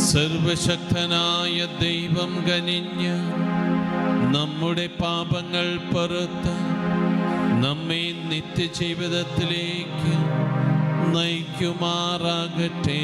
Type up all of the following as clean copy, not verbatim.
സർവശക്തനായ ദൈവം കനിഞ്ഞ് നമ്മുടെ പാപങ്ങൾ പുറത്ത് നമ്മെ നിത്യജീവിതത്തിലേക്ക് നയിക്കുമാറാകട്ടെ.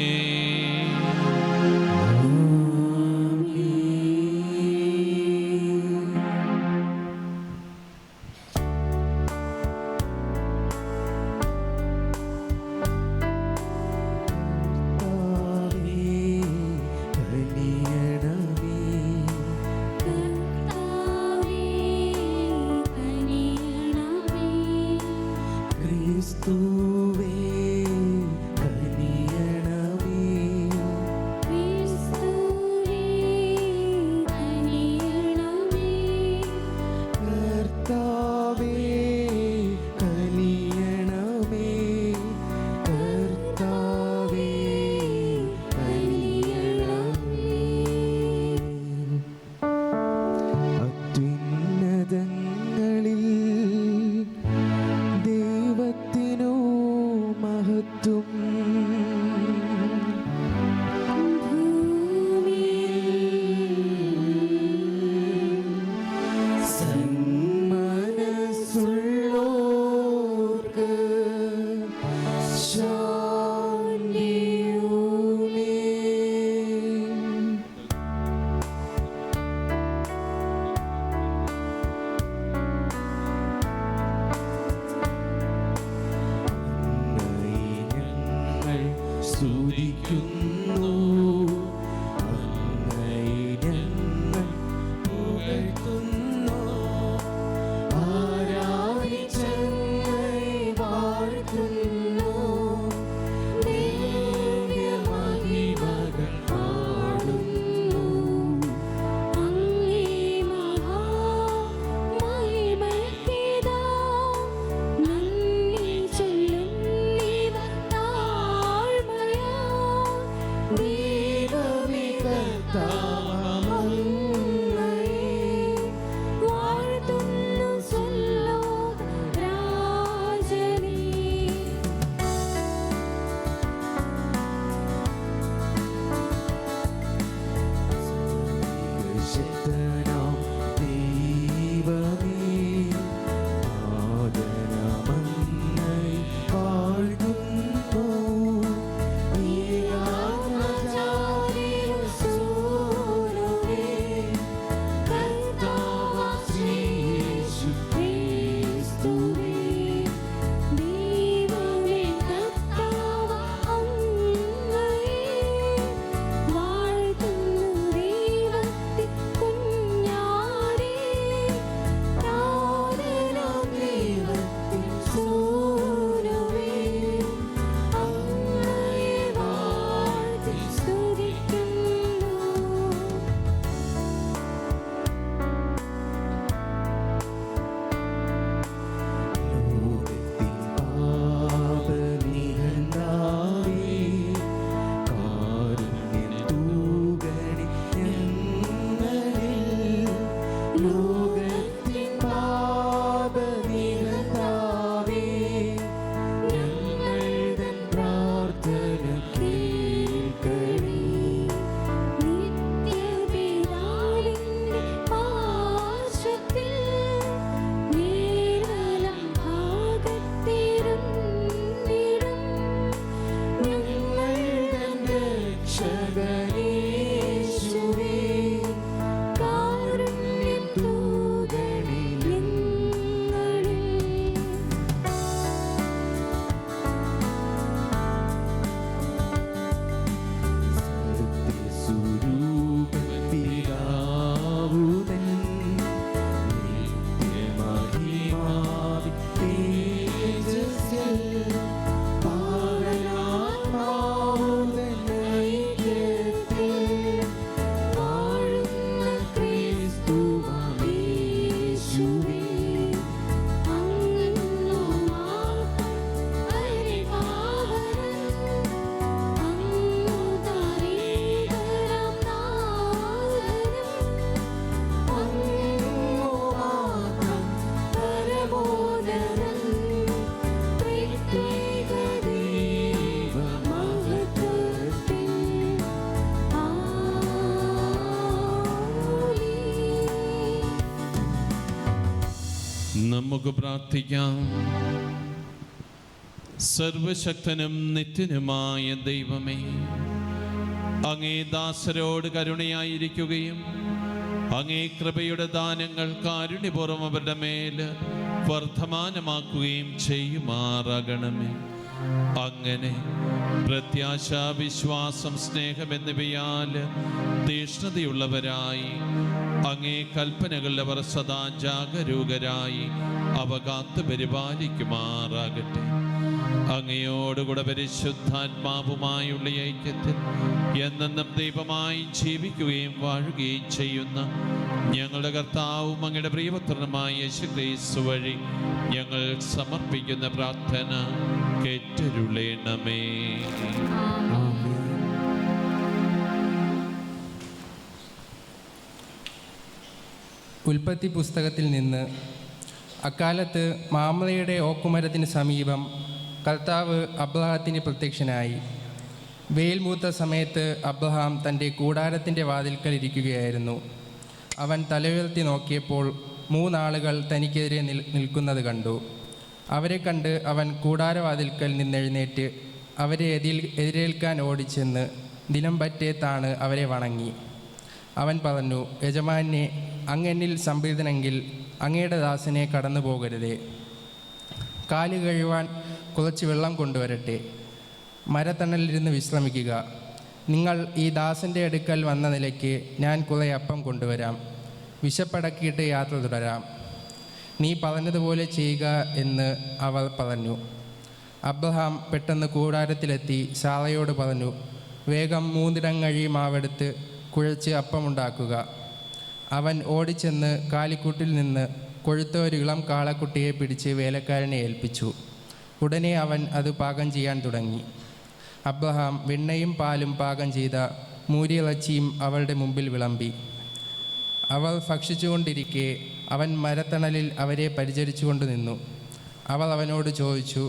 നമുക്ക് പ്രാർത്ഥിക്കാം. സർവശക്തനും നിത്യനുമായ ദൈവമേ, അങ്ങേ ദാസരോട് കരുണയായിരിക്കുകയും അങ്ങേ കൃപയുടെ ദാനങ്ങൾ കാരുണ്യപൂർവ്വം അവരുടെ മേൽ വർദ്ധമാനമാക്കുകയും ചെയ്യുമാറാകണമേ. അങ്ങനെ പ്രത്യാശ, വിശ്വാസം, സ്നേഹം എന്നിവയാൽ തീഷ്ണതയുള്ളവരായി അങ്ങേ കൽപ്പനകളിൽ അവർ സദാ ജാഗരൂകരായി അവ കാത്തു പരിപാലിക്കുമാറാകട്ടെ. അങ്ങയോടുകൂടെ പരിശുദ്ധാത്മാവുമായുള്ള ഐക്യത്തിൽ എന്നെന്നും ദൈവമായി ജീവിക്കുകയും വാഴുകയും ചെയ്യുന്ന ഞങ്ങളുടെ കർത്താവും അങ്ങയുടെ പ്രിയപുത്രനുമായ യേശുക്രിസ്തു വഴി ഞങ്ങൾ സമർപ്പിക്കുന്ന പ്രാർത്ഥന കേട്ടരുളേണമേ. ഉൽപ്പത്തി പുസ്തകത്തിൽ നിന്ന്. അക്കാലത്ത് മാമലയുടെ ഓക്കുമരത്തിന് സമീപം കർത്താവ് അബ്രഹാത്തിന് പ്രത്യക്ഷനായി. വെയിൽ മൂത്ത സമയത്ത് അബ്രഹാം തൻ്റെ കൂടാരത്തിൻ്റെ വാതിൽക്കൽ ഇരിക്കുകയായിരുന്നു. അവൻ തലയുയർത്തി നോക്കിയപ്പോൾ 3 ആളുകൾ തനിക്കെതിരെ നിൽക്കുന്നത് കണ്ടു. അവരെ കണ്ട് അവൻ കൂടാരവാതിൽക്കൽ നിന്നെഴുന്നേറ്റ് അവരെ എതിരേൽക്കാൻ ഓടിച്ചെന്ന് ദിനം പറ്റേ താണ് അവരെ വണങ്ങി. അവൻ പറഞ്ഞു, യജമാനെ, അങ്ങെന്നിൽ സംപ്രീതനെങ്കിൽ അങ്ങയുടെ ദാസനെ കടന്നു പോകരുതേ. കാല് കഴുവാൻ കുറച്ച് വെള്ളം കൊണ്ടുവരട്ടെ. മരത്തണലിരുന്ന് വിശ്രമിക്കുക. നിങ്ങൾ ഈ ദാസൻ്റെ അടുക്കൽ വന്ന നിലയ്ക്ക് ഞാൻ കുറെ അപ്പം കൊണ്ടുവരാം. വിശപ്പടക്കിയിട്ട് യാത്ര തുടരാം. നീ പറഞ്ഞതുപോലെ ചെയ്യുക എന്ന് അവർ പറഞ്ഞു. അബ്രഹാം പെട്ടെന്ന് കൂടാരത്തിലെത്തി സാറയോട് പറഞ്ഞു, വേഗം 3 ഇടങ്ങഴി മാവെടുത്ത് കുഴച്ച് അപ്പമുണ്ടാക്കുക. അവൻ ഓടിച്ചെന്ന് കാലിക്കൂട്ടിൽ നിന്ന് കൊഴുത്ത ഒരു ഇളം കാളക്കുട്ടിയെ പിടിച്ച് വേലക്കാരനെ ഏൽപ്പിച്ചു. ഉടനെ അവൻ അത് പാകം ചെയ്യാൻ തുടങ്ങി. അബ്രഹാം വെണ്ണയും പാലും പാകം ചെയ്ത മൂരിയിറച്ചിയും അവളുടെ മുമ്പിൽ വിളമ്പി. അവർ ഭക്ഷിച്ചുകൊണ്ടിരിക്കെ അവൻ മരത്തണലിൽ അവരെ പരിചരിച്ചുകൊണ്ട് നിന്നു. അവൾ അവനോട് ചോദിച്ചു,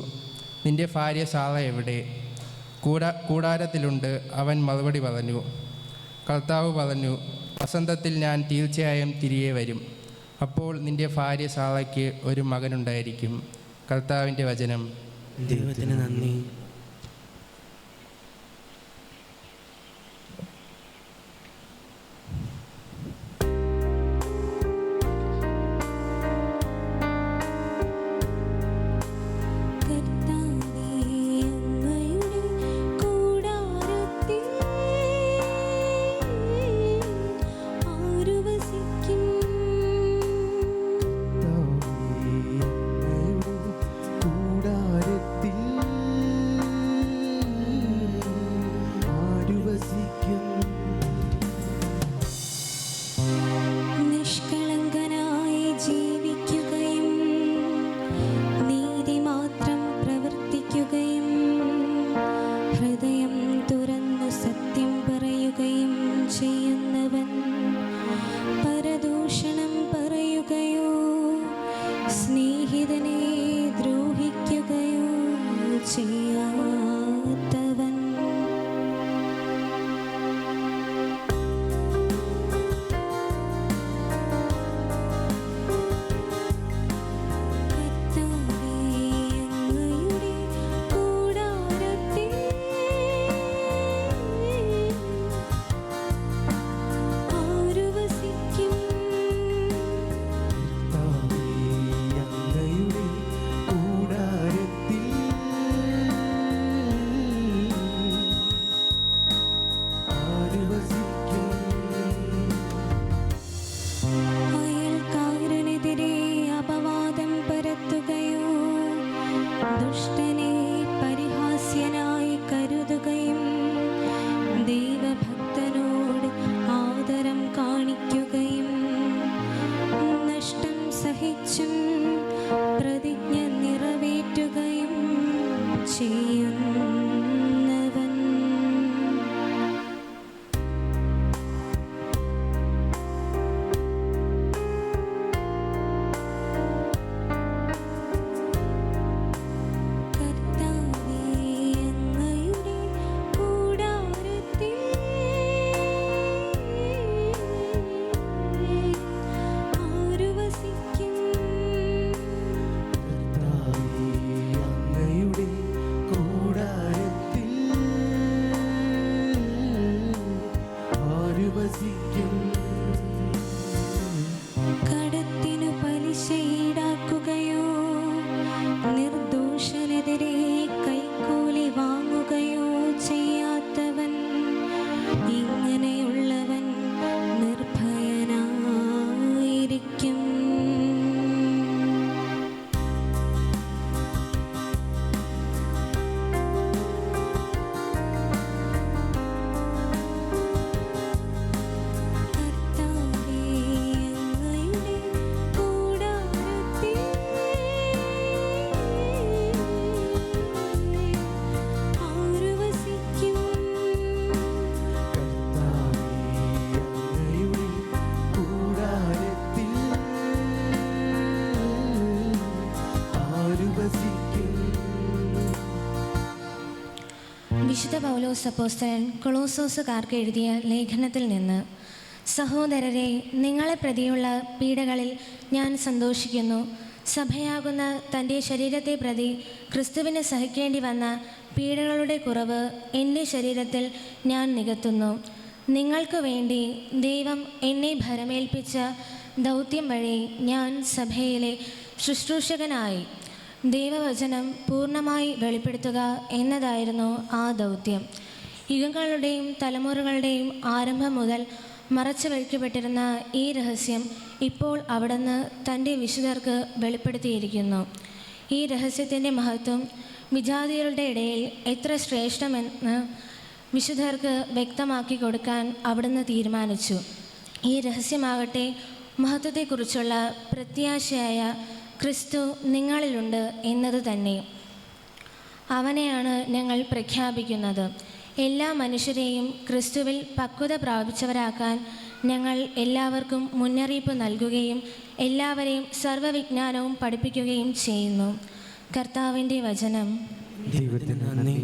നിന്റെ ഭാര്യ സാറ എവിടെ? കൂടാരത്തിലുണ്ട്. അവൻ മറുപടി പറഞ്ഞു. കർത്താവ് പറഞ്ഞു, വസന്തത്തിൽ ഞാൻ തീർച്ചയായും തിരികെ വരും. അപ്പോൾ നിന്റെ ഭാര്യ സാറയ്ക്ക് ഒരു മകനുണ്ടായിരിക്കും. കർത്താവിൻ്റെ വചനം. ദൈവത്തിന് നന്ദി. കൂടാരത്തിൽ പൗലോസ് അപ്പോസ്തലൻ കൊളോസോസുകാർക്ക് എഴുതിയ ലേഖനത്തിൽ നിന്ന്. സഹോദരരെ, നിങ്ങളെ പ്രതിയുള്ള പീഡകളിൽ ഞാൻ സന്തോഷിക്കുന്നു. സഭയാകുന്ന തൻ്റെ ശരീരത്തെ പ്രതി ക്രിസ്തുവിന് സഹിക്കേണ്ടി വന്ന പീഡകളുടെ കുറവ് എൻ്റെ ശരീരത്തിൽ ഞാൻ നികത്തുന്നു. നിങ്ങൾക്ക് വേണ്ടി ദൈവം എന്നെ ഭരമേൽപ്പിച്ച ദൗത്യം വഴി ഞാൻ സഭയിലെ ശുശ്രൂഷകനായി ദൈവവചനം പൂർണ്ണമായി വെളിപ്പെടുത്തുക എന്നതായിരുന്നു ആ ദൗത്യം. യുഗങ്ങളുടെയും തലമുറകളുടെയും ആരംഭം മുതൽ മറച്ചു വയ്ക്കപ്പെട്ടിരുന്ന ഈ രഹസ്യം ഇപ്പോൾ അവിടുന്ന് തൻ്റെ വിശുദ്ധർക്ക് വെളിപ്പെടുത്തിയിരിക്കുന്നു. ഈ രഹസ്യത്തിൻ്റെ മഹത്വം വിജാതിയരുടെ ഇടയിൽ എത്ര ശ്രേഷ്ഠമെന്ന് വിശുദ്ധർക്ക് വ്യക്തമാക്കി കൊടുക്കാൻ അവിടുന്ന് തീരുമാനിച്ചു. ഈ രഹസ്യമാകട്ടെ മഹത്വത്തെക്കുറിച്ചുള്ള പ്രത്യാശയായ ക്രിസ്തു നിങ്ങളിലുണ്ട് എന്നത് തന്നെ. അവനെയാണ് ഞങ്ങൾ പ്രഖ്യാപിക്കുന്നത്. എല്ലാ മനുഷ്യരെയും ക്രിസ്തുവിൽ പക്വത പ്രാപിച്ചവരാക്കാൻ ഞങ്ങൾ എല്ലാവർക്കും മുന്നറിയിപ്പ് നൽകുകയും എല്ലാവരെയും സർവ്വവിജ്ഞാനവും പഠിപ്പിക്കുകയും ചെയ്യുന്നു. കർത്താവിൻ്റെ വചനം. ദൈവത്തിന് നന്ദി.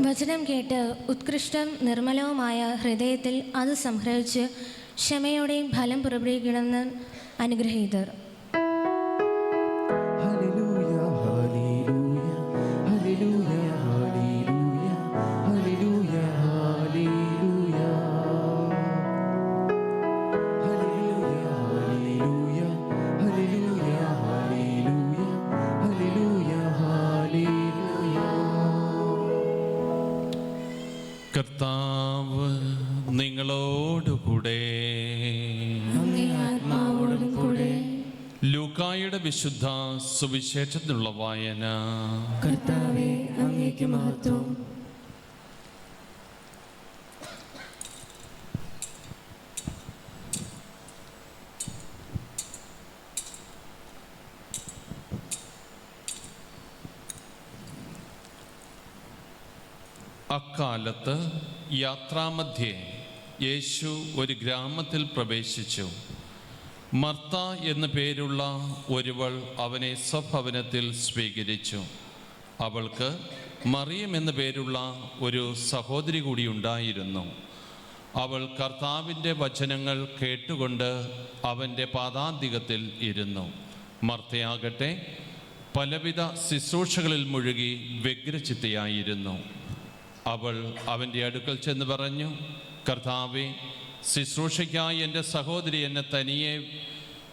വചനം കേട്ട് ഉത്കൃഷ്ടം നിർമ്മലവുമായ ഹൃദയത്തിൽ അത് സംഗ്രഹിച്ച് ക്ഷമയോടെയും ഫലം പുറപ്പെടുവിക്കണമെന്ന് അനുഗ്രഹീതർ. കർത്താവ് നിങ്ങളോടുകൂടെ. ലൂക്കായുടെ വിശുദ്ധ സുവിശേഷത്തിനുള്ള വായന. കർത്താവേ, അങ്ങേക്ക് മഹത്വം. അക്കാലത്ത് യാത്രാമധ്യേ യേശു ഒരു ഗ്രാമത്തിൽ പ്രവേശിച്ചു. മർത്ത എന്നു പേരുള്ള ഒരുവൾ അവനെ സ്വഭവനത്തിൽ സ്വീകരിച്ചു. അവൾക്ക് മറിയം എന്നു പേരുള്ള ഒരു സഹോദരി കൂടി ഉണ്ടായിരുന്നു. അവൾ കർത്താവിൻ്റെ വചനങ്ങൾ കേട്ടുകൊണ്ട് അവൻ്റെ പാദാന്തികത്തിൽ ഇരുന്നു. മർത്തയാകട്ടെ പലവിധ ശുശ്രൂഷകളിൽ മുഴുകി വ്യഗ്രചിത്തയായിരുന്നു. അവൾ അവൻ്റെ അടുക്കൽ ചെന്ന് പറഞ്ഞു, കർത്താവേ, ശുശ്രൂഷയ്ക്കായി എൻ്റെ സഹോദരി എന്നെ തനിയെ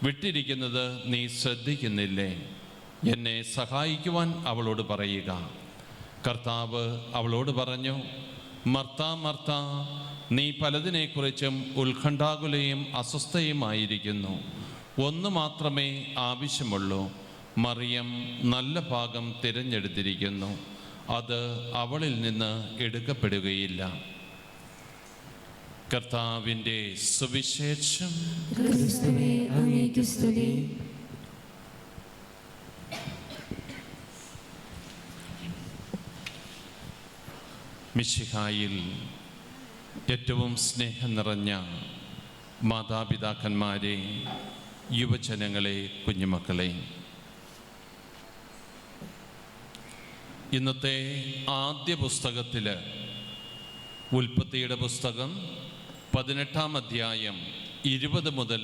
വിട്ടിരിക്കുന്നത് നീ ശ്രദ്ധിക്കുന്നില്ലേ? എന്നെ സഹായിക്കുവാൻ അവളോട് പറയുക. കർത്താവ് അവളോട് പറഞ്ഞു, മർത്ത മർത്ത, നീ പലതിനെക്കുറിച്ചും ഉത്കണ്ഠാകുലയും അസ്വസ്ഥയുമായിരിക്കുന്നു. ഒന്ന് മാത്രമേ ആവശ്യമുള്ളൂ. മറിയം നല്ല ഭാഗം തിരഞ്ഞെടുത്തിരിക്കുന്നു. അത് അവളിൽ നിന്ന് എടുക്കപ്പെടുകയില്ല. കർത്താവിൻ്റെ സുവിശേഷം. ക്രിസ്തുവേ, അങ്ങേക്ക് സ്തുതി. മിശിഹായിൽ ഏറ്റവും സ്നേഹം നിറഞ്ഞ മാതാപിതാക്കന്മാരെ, യുവജനങ്ങളെ, കുഞ്ഞുമക്കളെ, ഇന്നത്തെ ആദ്യ പുസ്തകത്തിൽ ഉൽപ്പത്തിയുടെ പുസ്തകം 18-ാം അധ്യായം 20 മുതൽ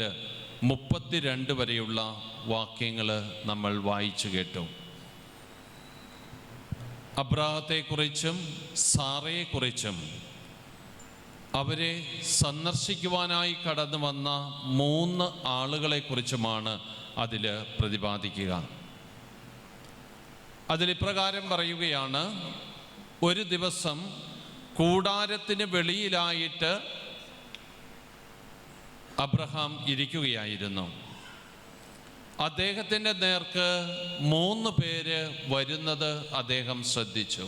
32 വരെയുള്ള വാക്യങ്ങൾ നമ്മൾ വായിച്ചു കേട്ടു. അബ്രാഹത്തെക്കുറിച്ചും സാറയെക്കുറിച്ചും അവരെ സന്ദർശിക്കുവാനായി കടന്നു വന്ന 3 ആളുകളെക്കുറിച്ചുമാണ് അതിൽ പ്രതിപാദിക്കുക. അതിലിപ്രകാരം പറയുകയാണ്, ഒരു ദിവസം കൂടാരത്തിന് വെളിയിലായിട്ട് അബ്രഹാം ഇരിക്കുകയായിരുന്നു. അദ്ദേഹത്തിൻ്റെ നേർക്ക് 3 പേര് വരുന്നത് അദ്ദേഹം ശ്രദ്ധിച്ചു.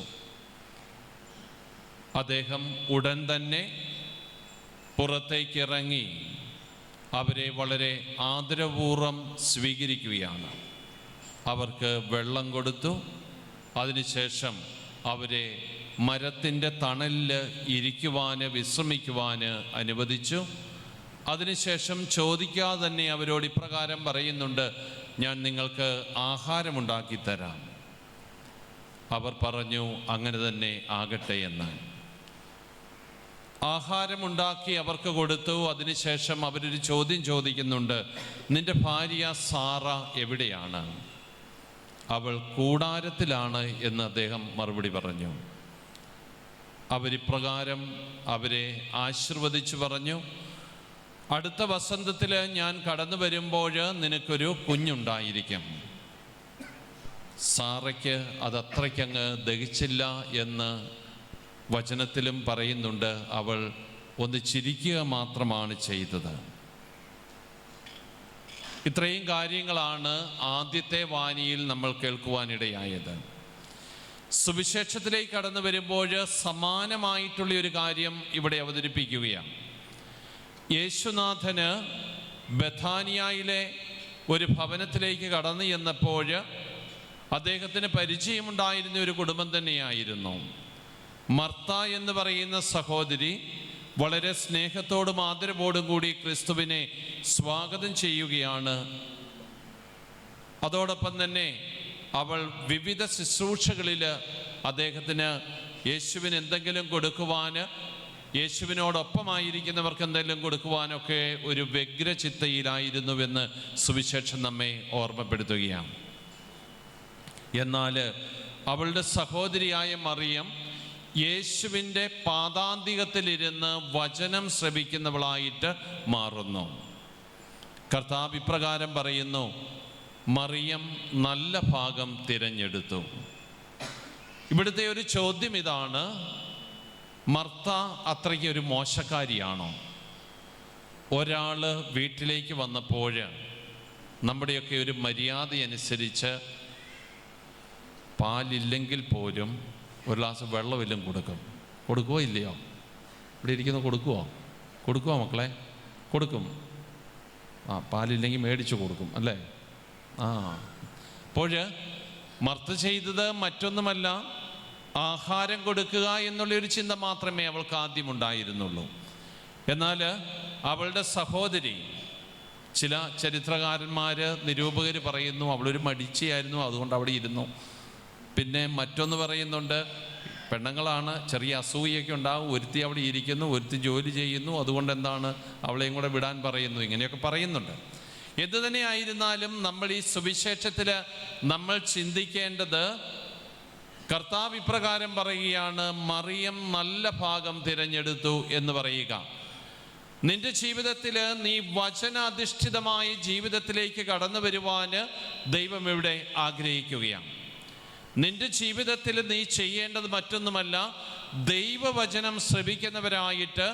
അദ്ദേഹം ഉടൻ തന്നെ പുറത്തേക്കിറങ്ങി അവരെ വളരെ ആദരപൂർവ്വം സ്വീകരിക്കുകയാണ്. അവർക്ക് വെള്ളം കൊടുത്തു. അതിനുശേഷം അവരെ മരത്തിൻ്റെ തണലിൽ ഇരിക്കുവാന്, വിശ്രമിക്കുവാന് അനുവദിച്ചു. അതിനുശേഷം ചോദിക്കാതെ തന്നെ അവരോട് ഇപ്രകാരം പറയുന്നുണ്ട്, ഞാൻ നിങ്ങൾക്ക് ആഹാരമുണ്ടാക്കി തരാം. അവർ പറഞ്ഞു, അങ്ങനെ തന്നെ ആകട്ടെ എന്ന്. ആഹാരമുണ്ടാക്കി അവർക്ക് കൊടുത്തു. അതിനുശേഷം അവരൊരു ചോദ്യം ചോദിക്കുന്നുണ്ട്, നിന്റെ ഭാര്യ സാറ എവിടെയാണ്? അവൾ കൂടാരത്തിലാണ് എന്ന് അദ്ദേഹം മറുപടി പറഞ്ഞു. അവരിപ്രകാരം അവരെ ആശീർവദിച്ചു പറഞ്ഞു, അടുത്ത വസന്തത്തിൽ ഞാൻ കടന്നു വരുമ്പോൾ നിനക്കൊരു കുഞ്ഞുണ്ടായിരിക്കും. സാറയ്ക്ക് അതത്രയ്ക്കങ്ങ് ദഹിച്ചില്ല എന്ന് വചനത്തിലും പറയുന്നുണ്ട്. അവൾ ഒന്ന് ചിരിക്കുക മാത്രമാണ് ചെയ്തത്. ഇത്രയും കാര്യങ്ങളാണ് ആദ്യത്തെ വായനയിൽ നമ്മൾ കേൾക്കുവാനിടയായത്. സുവിശേഷത്തിലേക്ക് കടന്നു വരുമ്പോൾ സമാനമായിട്ടുള്ള ഒരു കാര്യം ഇവിടെ അവതരിപ്പിക്കുകയാണ്. യേശുനാഥന് ബഥാനിയയിലെ ഒരു ഭവനത്തിലേക്ക് കടന്നു ചെന്നപ്പോൾ അദ്ദേഹത്തിന് പരിചയമുണ്ടായിരുന്ന ഒരു കുടുംബം തന്നെയായിരുന്നു. മർത്ത എന്ന് പറയുന്ന സഹോദരി വളരെ സ്നേഹത്തോടും ആദരവോടും കൂടി ക്രിസ്തുവിനെ സ്വാഗതം ചെയ്യുകയാണ്. അതോടൊപ്പം തന്നെ അവൾ വിവിധ ശുശ്രൂഷകളിൽ അദ്ദേഹത്തിന് യേശുവിന് എന്തെങ്കിലും കൊടുക്കുവാൻ, യേശുവിനോടൊപ്പമായിരിക്കുന്നവർക്ക് എന്തെങ്കിലും കൊടുക്കുവാനൊക്കെ ഒരു വ്യഗ്രചിത്തയിലായിരുന്നുവെന്ന് സുവിശേഷം നമ്മെ ഓർമ്മപ്പെടുത്തുകയാണ്. എന്നാൽ അവളുടെ സഹോദരിയായ മറിയം യേശുവിൻ്റെ പാദാന്തികത്തിലിരുന്ന് വചനം ശ്രവിക്കുന്നവളായിട്ട് മാറുന്നു. കർത്താവ് ഇപ്രകാരം പറയുന്നു, മറിയം നല്ല ഭാഗം തിരഞ്ഞെടുത്തു. ഇവിടുത്തെ ഒരു ചോദ്യം ഇതാണ്, മർത്ത അത്രയ്ക്ക് ഒരു മോശക്കാരിയാണോ? ഒരാൾ വീട്ടിലേക്ക് വന്നപ്പോൾ നമ്മുടെയൊക്കെ ഒരു മര്യാദയനുസരിച്ച് പാലില്ലെങ്കിൽ പോലും ഒരു ഗ്ലാസ് വെള്ളമെല്ലാം കൊടുക്കുമോ ഇല്ലയോ? ഇവിടെ ഇരിക്കുന്ന കൊടുക്കുമോ മക്കളെ? കൊടുക്കും. പാലില്ലെങ്കിൽ മേടിച്ചു കൊടുക്കും അല്ലേ? അപ്പോൾ മർത്ത ചെയ്തത് മറ്റൊന്നുമല്ല, ആഹാരം കൊടുക്കുക എന്നുള്ളൊരു ചിന്ത മാത്രമേ അവൾക്ക് ആദ്യം ഉണ്ടായിരുന്നുള്ളൂ. എന്നാൽ അവളുടെ സഹോദരി, ചില ചരിത്രകാരന്മാർ, നിരൂപകർ പറയുന്നു അവളൊരു മടിച്ചിയായിരുന്നു, അതുകൊണ്ട് അവിടെ ഇരുന്നു. പിന്നെ മറ്റൊന്ന് പറയുന്നുണ്ട്, പെണ്ണുങ്ങളാണ്, ചെറിയ അസൂയൊക്കെ ഉണ്ടാകും, ഒരുത്തി അവിടെ ഇരിക്കുന്നു, ഒരുത്തി ജോലി ചെയ്യുന്നു, അതുകൊണ്ട് എന്താണ് അവളെയും കൂടെ വിടാൻ പറയുന്നു, ഇങ്ങനെയൊക്കെ പറയുന്നുണ്ട്. എന്തു തന്നെ ആയിരുന്നാലും നമ്മൾ ഈ സുവിശേഷത്തിൽ നമ്മൾ ചിന്തിക്കേണ്ടത്, കർത്താവ് ഇപ്രകാരം പറയുകയാണ്, മറിയം നല്ല ഭാഗം തിരഞ്ഞെടുത്തു എന്ന് പറയുക. നിന്റെ ജീവിതത്തിൽ നീ വചനാധിഷ്ഠിതമായ ജീവിതത്തിലേക്ക് കടന്നു വരുവാൻ ദൈവം ഇവിടെ ആഗ്രഹിക്കുകയാണ്. നിന്റെ ജീവിതത്തിൽ നീ ചെയ്യേണ്ടത് മറ്റൊന്നുമല്ല, ദൈവവചനം ശ്രവിക്കുന്നവരായിട്ട്,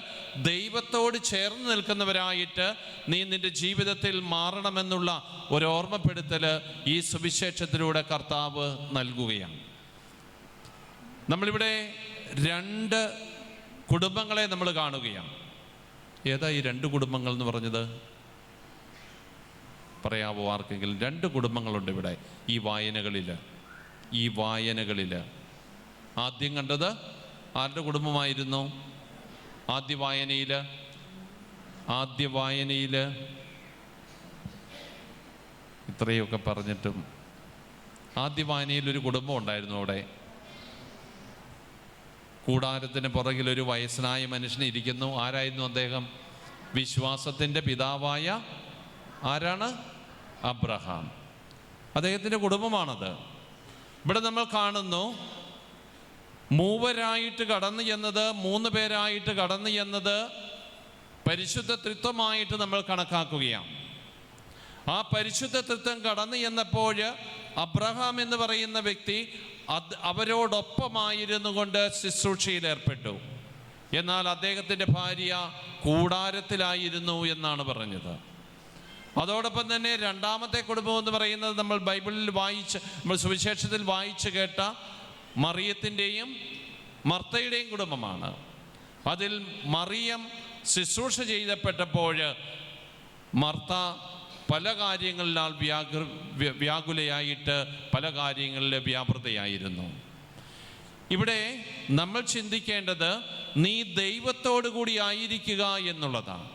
ദൈവത്തോട് ചേർന്ന് നിൽക്കുന്നവരായിട്ട് നീ നിന്റെ ജീവിതത്തിൽ മാറണമെന്നുള്ള ഒരു ഓർമ്മപ്പെടുത്തൽ ഈ സുവിശേഷത്തിലൂടെ കർത്താവ് നൽകുകയാണ്. നമ്മളിവിടെ 2 കുടുംബങ്ങളെ നമ്മൾ കാണുകയാണ്. ഏതാ ഈ 2 കുടുംബങ്ങൾ എന്ന് പറഞ്ഞത്? പറയാവോ ആർക്കെങ്കിലും? 2 കുടുംബങ്ങളുണ്ട് ഇവിടെ ഈ വായനകളിൽ. ആദ്യം കണ്ടത് ആരുടെ കുടുംബമായിരുന്നു? ആദ്യ വായനയിൽ ഇത്രയൊക്കെ പറഞ്ഞിട്ടും ആദ്യ വായനയിൽ ഒരു കുടുംബം ഉണ്ടായിരുന്നു. അവിടെ കൂടാരത്തിന് പുറകിൽ ഒരു വയസ്സനായ മനുഷ്യൻ ഇരിക്കുന്നു. ആരായിരുന്നു അദ്ദേഹം? വിശ്വാസത്തിൻ്റെ പിതാവായ ആരാണ്? അബ്രഹാം. അദ്ദേഹത്തിൻ്റെ കുടുംബമാണത്. ഇവിടെ നമ്മൾ കാണുന്നു, 3 പേരായിട്ട് കടന്നു ചെന്നത്, 3 പേരായിട്ട് കടന്നു ചെന്നത് പരിശുദ്ധ ത്രിത്വമായിട്ട് നമ്മൾ കണക്കാക്കുകയാണ്. ആ പരിശുദ്ധ ത്രിത്വം കടന്നു ചെന്നപ്പോൾ അബ്രഹാം എന്ന് പറയുന്ന വ്യക്തി അവരോടൊപ്പമായിരുന്നു കൊണ്ട് ശുശ്രൂഷയിൽ ഏർപ്പെട്ടു. എന്നാൽ അദ്ദേഹത്തിൻ്റെ ഭാര്യ കൂടാരത്തിലായിരുന്നു എന്നാണ് പറഞ്ഞത്. അതോടൊപ്പം തന്നെ രണ്ടാമത്തെ കുടുംബം എന്ന് പറയുന്നത് നമ്മൾ ബൈബിളിൽ നമ്മൾ സുവിശേഷത്തിൽ വായിച്ചു കേട്ട മറിയത്തിൻ്റെയും മർത്തയുടെയും കുടുംബമാണ്. അതിൽ മറിയം ശുശ്രൂഷ ചെയ്യപ്പെട്ടപ്പോൾ മർത്ത പല കാര്യങ്ങളിലാൽ വ്യാകുലയായിട്ട് പല കാര്യങ്ങളിൽ വ്യാപൃതയായിരുന്നു. ഇവിടെ നമ്മൾ ചിന്തിക്കേണ്ടത് നീ ദൈവത്തോടു കൂടി ആയിരിക്കുക എന്നുള്ളതാണ്.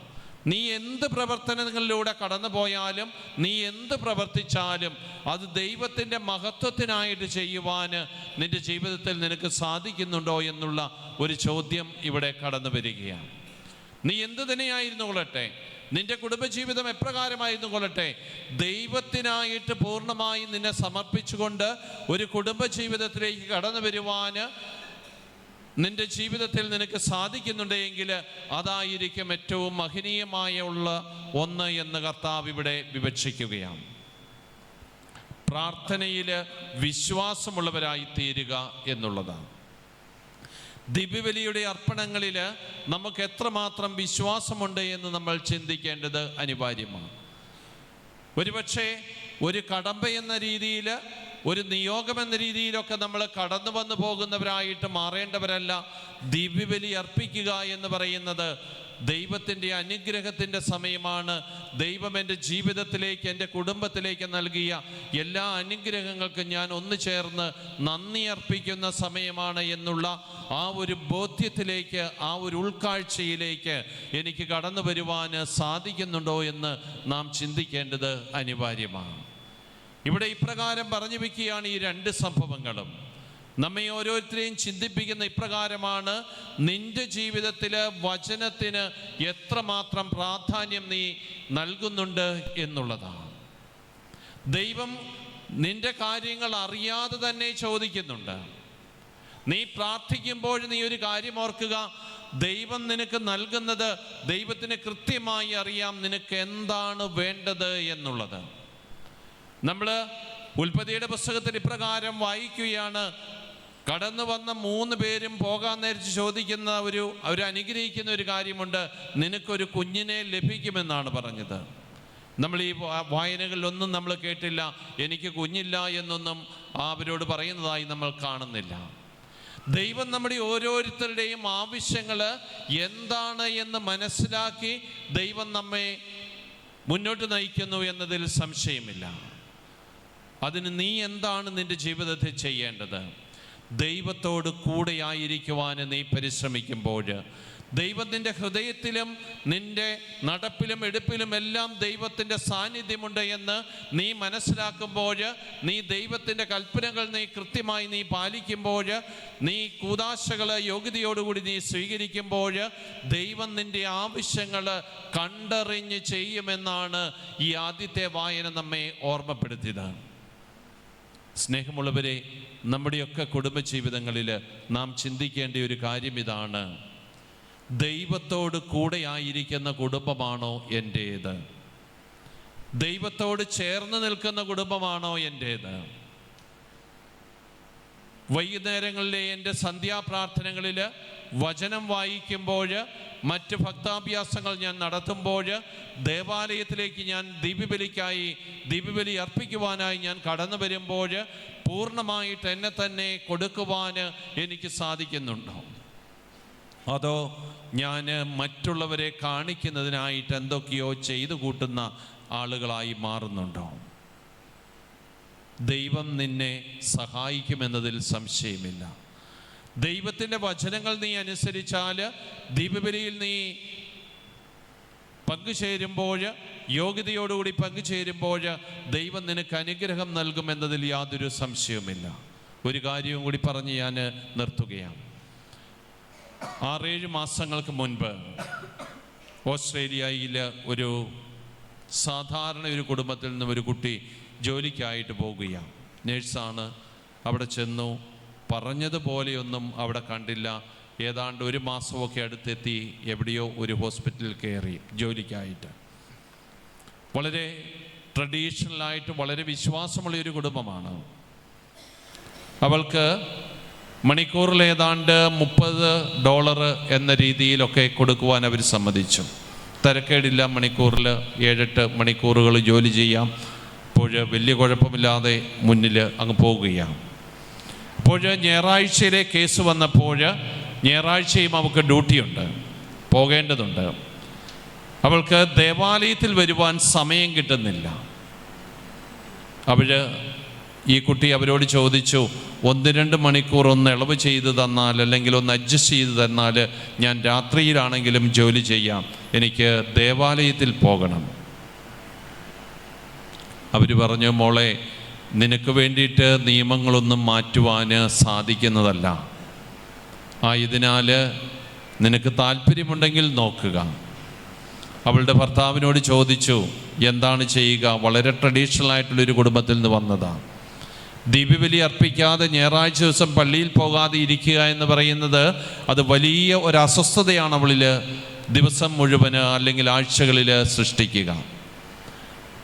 നീ എന്ത് പ്രവർത്തനങ്ങളിലൂടെ കടന്നു പോയാലും, നീ എന്ത് പ്രവർത്തിച്ചാലും അത് ദൈവത്തിൻ്റെ മഹത്വത്തിനായിട്ട് ചെയ്യുവാൻ നിൻ്റെ ജീവിതത്തിൽ നിനക്ക് സാധിക്കുന്നുണ്ടോ എന്നുള്ള ഒരു ചോദ്യം ഇവിടെ കടന്നു വരികയാണ്. നീ എന്ത് തന്നെയായിരുന്നു കൊള്ളട്ടെ, നിന്റെ കുടുംബജീവിതം എപ്രകാരമായിരുന്നു കൊള്ളട്ടെ, ദൈവത്തിനായിട്ട് പൂർണ്ണമായി നിന്നെ സമർപ്പിച്ചുകൊണ്ട് ഒരു കുടുംബജീവിതത്തിലേക്ക് കടന്നു വരുവാൻ നിന്റെ ജീവിതത്തിൽ നിനക്ക് സാധിക്കുന്നുണ്ടെങ്കിൽ അതായിരിക്കും ഏറ്റവും മഹനീയമായ ഒന്ന് എന്ന് കർത്താവ് ഇവിടെ വിവക്ഷിക്കുകയാണ്. പ്രാർത്ഥനയിൽ വിശ്വാസമുള്ളവരായി തീരുക എന്നുള്ളതാണ്. ദിവ്യബലിയുടെ അർപ്പണങ്ങളിൽ നമുക്ക് എത്രമാത്രം വിശ്വാസമുണ്ട് എന്ന് നമ്മൾ ചിന്തിക്കേണ്ടത് അനിവാര്യമാണ്. ഒരുപക്ഷെ ഒരു കടമ്പ എന്ന രീതിയിൽ, ഒരു നിയോഗമെന്ന രീതിയിലൊക്കെ നമ്മൾ കടന്നു വന്നു പോകുന്നവരായിട്ട് മാറേണ്ടവരല്ല. ദിവ്യബലി അർപ്പിക്കുക എന്ന് പറയുന്നത് ദൈവത്തിൻ്റെ അനുഗ്രഹത്തിൻ്റെ സമയമാണ്. ദൈവം എൻ്റെ ജീവിതത്തിലേക്ക്, എൻ്റെ കുടുംബത്തിലേക്ക് നൽകിയ എല്ലാ അനുഗ്രഹങ്ങൾക്കും ഞാൻ ഒന്നു ചേർന്ന് നന്ദി അർപ്പിക്കുന്ന സമയമാണ് എന്നുള്ള ആ ഒരു ബോധ്യത്തിലേക്ക്, ആ ഒരു ഉൾക്കാഴ്ചയിലേക്ക് എനിക്ക് കടന്നു വരുവാൻ സാധിക്കുന്നുണ്ടോ എന്ന് നാം ചിന്തിക്കേണ്ടത് അനിവാര്യമാണ്. ഇവിടെ ഇപ്രകാരം പറഞ്ഞു വയ്ക്കുകയാണ് ഈ രണ്ട് സംഭവങ്ങളും. നമ്മെ ഓരോരുത്തരെയും ചിന്തിപ്പിക്കുന്ന ഇപ്രകാരമാണ്: നിന്റെ ജീവിതത്തിൽ വചനത്തിന് എത്രമാത്രം പ്രാധാന്യം നീ നൽകുന്നുണ്ട് എന്നുള്ളതാണ്. ദൈവം നിന്റെ കാര്യങ്ങൾ അറിയാതെ തന്നെ ചോദിക്കുന്നുണ്ട്. നീ പ്രാർത്ഥിക്കുമ്പോൾ നീ ഒരു കാര്യം ഓർക്കുക, ദൈവം നിനക്ക് നൽകുന്നത് ദൈവത്തിന് കൃത്യമായി അറിയാം നിനക്ക് എന്താണ് വേണ്ടത് എന്നുള്ളത്. നമ്മൾ ഉൽപ്പത്തിയുടെ പുസ്തകത്തിൽ ഇപ്രകാരം വായിക്കുകയാണ്: കടന്നു വന്ന 3 പേരും പോകാൻ നേരിച്ച് ചോദിക്കുന്ന അവർ അനുഗ്രഹിക്കുന്ന ഒരു കാര്യമുണ്ട്, നിനക്കൊരു കുഞ്ഞിനെ ലഭിക്കുമെന്നാണ് പറഞ്ഞത്. നമ്മൾ ഈ വായനകളിലൊന്നും നമ്മൾ കേട്ടില്ല എനിക്ക് കുഞ്ഞില്ല എന്നൊന്നും അവരോട് പറയുന്നതായി നമ്മൾ കാണുന്നില്ല. ദൈവം നമ്മുടെ ഓരോരുത്തരുടെയും ആവശ്യങ്ങൾ എന്താണ് എന്ന് മനസ്സിലാക്കി ദൈവം നമ്മെ മുന്നോട്ട് നയിക്കുന്നു എന്നതിൽ സംശയമില്ല. അതിന് നീ എന്താണ് നിന്റെ ജീവിതത്തിൽ ചെയ്യേണ്ടത്? ദൈവത്തോട് കൂടെയായിരിക്കുവാൻ നീ പരിശ്രമിക്കുമ്പോൾ, ദൈവം നിന്റെ ഹൃദയത്തിലും നിന്റെ നടപ്പിലും എടുപ്പിലും എല്ലാം ദൈവത്തിൻ്റെ സാന്നിധ്യമുണ്ട് എന്ന് നീ മനസ്സിലാക്കുമ്പോൾ, നീ ദൈവത്തിൻ്റെ കൽപ്പനകൾ നീ കൃത്യമായി നീ പാലിക്കുമ്പോൾ, നീ കൂദാശകൾ യോഗ്യതയോടുകൂടി നീ സ്വീകരിക്കുമ്പോൾ, ദൈവം നിന്റെ ആവശ്യങ്ങൾ കണ്ടറിഞ്ഞ് ചെയ്യുമെന്നാണ് ഈ ആദ്യത്തെ വായന നമ്മെ ഓർമ്മപ്പെടുത്തിയത്. സ്നേഹമുള്ളവരെ, നമ്മുടെയൊക്കെ കുടുംബജീവിതങ്ങളിൽ നാം ചിന്തിക്കേണ്ട ഒരു കാര്യം ഇതാണ്: ദൈവത്തോട് കൂടെയായിരിക്കുന്ന കുടുംബമാണോ എൻ്റേത്? ദൈവത്തോട് ചേർന്ന് നിൽക്കുന്ന കുടുംബമാണോ എൻ്റേത്? വൈകുന്നേരങ്ങളിലെ എൻ്റെ സന്ധ്യാപ്രാർത്ഥനകളിൽ വചനം വായിക്കുമ്പോൾ, മറ്റ് ഭക്താഭ്യാസങ്ങൾ ഞാൻ നടത്തുമ്പോൾ, ദേവാലയത്തിലേക്ക് ഞാൻ ദിവ്യബലി അർപ്പിക്കുവാനായി ഞാൻ കടന്നു വരുമ്പോൾ പൂർണ്ണമായിട്ട് എന്നെ തന്നെ കൊടുക്കുവാൻ എനിക്ക് സാധിക്കുന്നുണ്ടോ? അതോ ഞാൻ മറ്റുള്ളവരെ കാണിക്കുന്നതിനായിട്ട് എന്തൊക്കെയോ ചെയ്തു കൂട്ടുന്ന ആളുകളായി മാറുന്നുണ്ടോ? ദൈവം നിന്നെ സഹായിക്കുമെന്നതിൽ സംശയമില്ല. ദൈവത്തിൻ്റെ വചനങ്ങൾ നീ അനുസരിച്ചാൽ, ദിവ്യബലിയിൽ നീ പങ്കുചേരുമ്പോൾ, യോഗ്യതയോടുകൂടി പങ്കുചേരുമ്പോൾ ദൈവം നിനക്ക് അനുഗ്രഹം നൽകുമെന്നതിൽ യാതൊരു സംശയവുമില്ല. ഒരു കാര്യവും കൂടി പറഞ്ഞ് ഞാൻ നിർത്തുകയാണ്. 6-7 മാസങ്ങൾക്ക് മുൻപ് ഓസ്ട്രേലിയയിൽ ഒരു സാധാരണ ഒരു കുടുംബത്തിൽ നിന്ന് ഒരു കുട്ടി ജോലിക്കായിട്ട് പോകുകയാണ്. നേഴ്സാണ്. അവിടെ ചെന്നു. പറഞ്ഞതുപോലെയൊന്നും അവിടെ കണ്ടില്ല. ഏതാണ്ട് 1 മാസമൊക്കെ അടുത്തെത്തി എവിടെയോ ഒരു ഹോസ്പിറ്റലിൽ കയറി ജോലിക്കായിട്ട്. വളരെ ട്രഡീഷണലായിട്ട് വളരെ വിശ്വാസമുള്ള ഒരു കുടുംബമാണ്. അവൾക്ക് മണിക്കൂറിൽ ഏതാണ്ട് $30 എന്ന രീതിയിലൊക്കെ കൊടുക്കുവാൻ അവർ സമ്മതിച്ചു. തിരക്കേടില്ല, മണിക്കൂറിൽ 7-8 മണിക്കൂറുകൾ ജോലി ചെയ്യാം. അപ്പോൾ വലിയ കുഴപ്പമില്ലാതെ മുന്നിൽ അങ്ങ് പോവുകയാണ്. അപ്പോൾ ഞായറാഴ്ചയിലെ കേസ് വന്നപ്പോൾ, ഞായറാഴ്ചയും അവൾക്ക് ഡ്യൂട്ടിയുണ്ട്, പോകേണ്ടതുണ്ട്. അവൾക്ക് ദേവാലയത്തിൽ വരുവാൻ സമയം കിട്ടുന്നില്ല. ഈ കുട്ടി അവരോട് ചോദിച്ചു, 1-2 മണിക്കൂർ ഒന്ന് ഇളവ് ചെയ്ത് തന്നാൽ, അല്ലെങ്കിൽ ഒന്ന് അഡ്ജസ്റ്റ് ചെയ്ത് തന്നാൽ ഞാൻ രാത്രിയിലാണെങ്കിലും ജോലി ചെയ്യാം, എനിക്ക് ദേവാലയത്തിൽ പോകണം. അവർ പറഞ്ഞു, മോളെ, നിനക്ക് വേണ്ടിയിട്ട് നിയമങ്ങളൊന്നും മാറ്റുവാൻ സാധിക്കുന്നതല്ല. ആയതിനാൽ നിനക്ക് താല്പര്യമുണ്ടെങ്കിൽ നോക്കുക. അവളുടെ ഭർത്താവിനോട് ചോദിച്ചു, എന്താണ് ചെയ്യുക? വളരെ ട്രഡീഷണൽ ആയിട്ടുള്ളൊരു കുടുംബത്തിൽ നിന്ന് വന്നതാണ്. ദീപബലി അർപ്പിക്കാതെ ഞായറാഴ്ച ദിവസം പള്ളിയിൽ പോകാതെ ഇരിക്കുക എന്ന് പറയുന്നത് അത് വലിയ ഒരു അസ്വസ്ഥതയാണ് അവളിൽ ദിവസം മുഴുവന് അല്ലെങ്കിൽ ആഴ്ചകളിൽ സൃഷ്ടിക്കുക.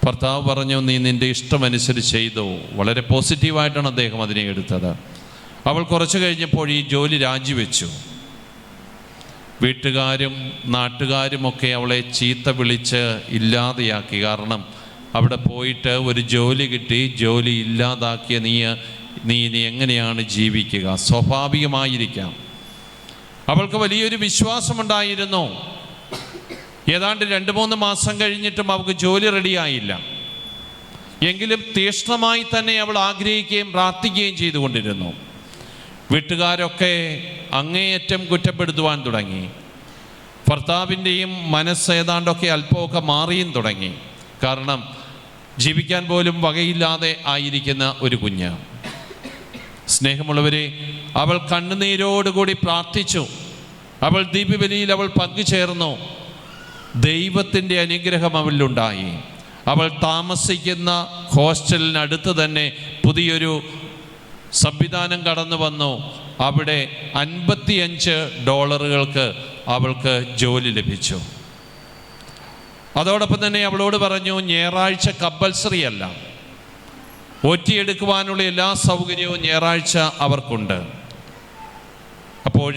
ഭർത്താവ് പറഞ്ഞു, നീ നിൻ്റെ ഇഷ്ടമനുസരിച്ച് ചെയ്തു. വളരെ പോസിറ്റീവായിട്ടാണ് അദ്ദേഹം അതിനെ എടുത്തത്. അവൾ കുറച്ച് കഴിഞ്ഞപ്പോൾ ഈ ജോലി രാജിവെച്ചു. വീട്ടുകാരും നാട്ടുകാരുമൊക്കെ അവളെ ചീത്ത വിളിച്ച് ഇല്ലാതെയാക്കി. കാരണം അവിടെ പോയിട്ട് ഒരു ജോലി കിട്ടി, ജോലി ഇല്ലാതാക്കിയ നീ ഇനി എങ്ങനെയാണ് ജീവിക്കുക? സ്വാഭാവികമായിരിക്കാം. അവൾക്ക് വലിയൊരു വിശ്വാസമുണ്ടായിരുന്നു. ഏതാണ്ട് 2-3 മാസം കഴിഞ്ഞിട്ടും അവൾക്ക് ജോലി റെഡിയായില്ല. എങ്കിലും തീക്ഷ്ണമായി തന്നെ അവൾ ആഗ്രഹിക്കുകയും പ്രാർത്ഥിക്കുകയും ചെയ്തുകൊണ്ടിരുന്നു. വീട്ടുകാരൊക്കെ അങ്ങേയറ്റം കുറ്റപ്പെടുത്തുവാൻ തുടങ്ങി. ഭർത്താവിൻ്റെയും മനസ്സ് ഏതാണ്ടൊക്കെ അല്പമൊക്കെ മാറിയും തുടങ്ങി. കാരണം ജീവിക്കാൻ പോലും വകയില്ലാതെ ആയിരിക്കുന്ന ഒരു കുഞ്ഞ്. സ്നേഹമുള്ളവരെ, അവൾ കണ്ണുനീരോടുകൂടി പ്രാർത്ഥിച്ചു. അവൾ ദീപബലിയിൽ അവൾ പങ്കുചേർന്നു. ദൈവത്തിൻ്റെ അനുഗ്രഹം അവളിലുണ്ടായി. അവൾ താമസിക്കുന്ന ഹോസ്റ്റലിനടുത്ത് തന്നെ പുതിയൊരു സംവിധാനം കടന്നു വന്നു. അവിടെ $55 അവൾക്ക് ജോലി ലഭിച്ചു. അതോടൊപ്പം തന്നെ അവളോട് പറഞ്ഞു, ഞായറാഴ്ച കമ്പൽസറി അല്ല, ഒറ്റിയെടുക്കുവാനുള്ള എല്ലാ സൗകര്യവും ഞായറാഴ്ച അവർക്കുണ്ട്. അപ്പോൾ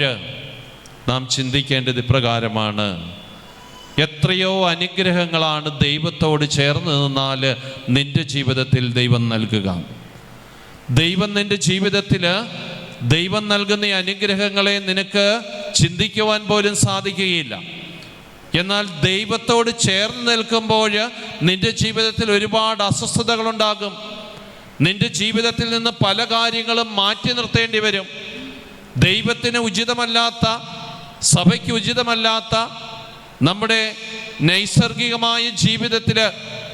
നാം ചിന്തിക്കേണ്ടത് ഇപ്രകാരമാണ്: എത്രയോ അനുഗ്രഹങ്ങളാണ് ദൈവത്തോട് ചേർന്ന് നിന്നാൽ നിൻ്റെ ജീവിതത്തിൽ ദൈവം നൽകുക. ദൈവം നിൻ്റെ ജീവിതത്തിൽ ദൈവം നൽകുന്ന അനുഗ്രഹങ്ങളെ നിനക്ക് ചിന്തിക്കുവാൻ പോലും സാധിക്കുകയില്ല. എന്നാൽ ദൈവത്തോട് ചേർന്ന് നിൽക്കുമ്പോൾ നിൻ്റെ ജീവിതത്തിൽ ഒരുപാട് അസ്വസ്ഥതകളുണ്ടാകും. നിൻ്റെ ജീവിതത്തിൽ നിന്ന് പല കാര്യങ്ങളും മാറ്റി നിർത്തേണ്ടി വരും. ദൈവത്തിന് ഉചിതമല്ലാത്ത, സഭയ്ക്ക് ഉചിതമല്ലാത്ത നമ്മുടെ നൈസർഗികമായ ജീവിതത്തിൽ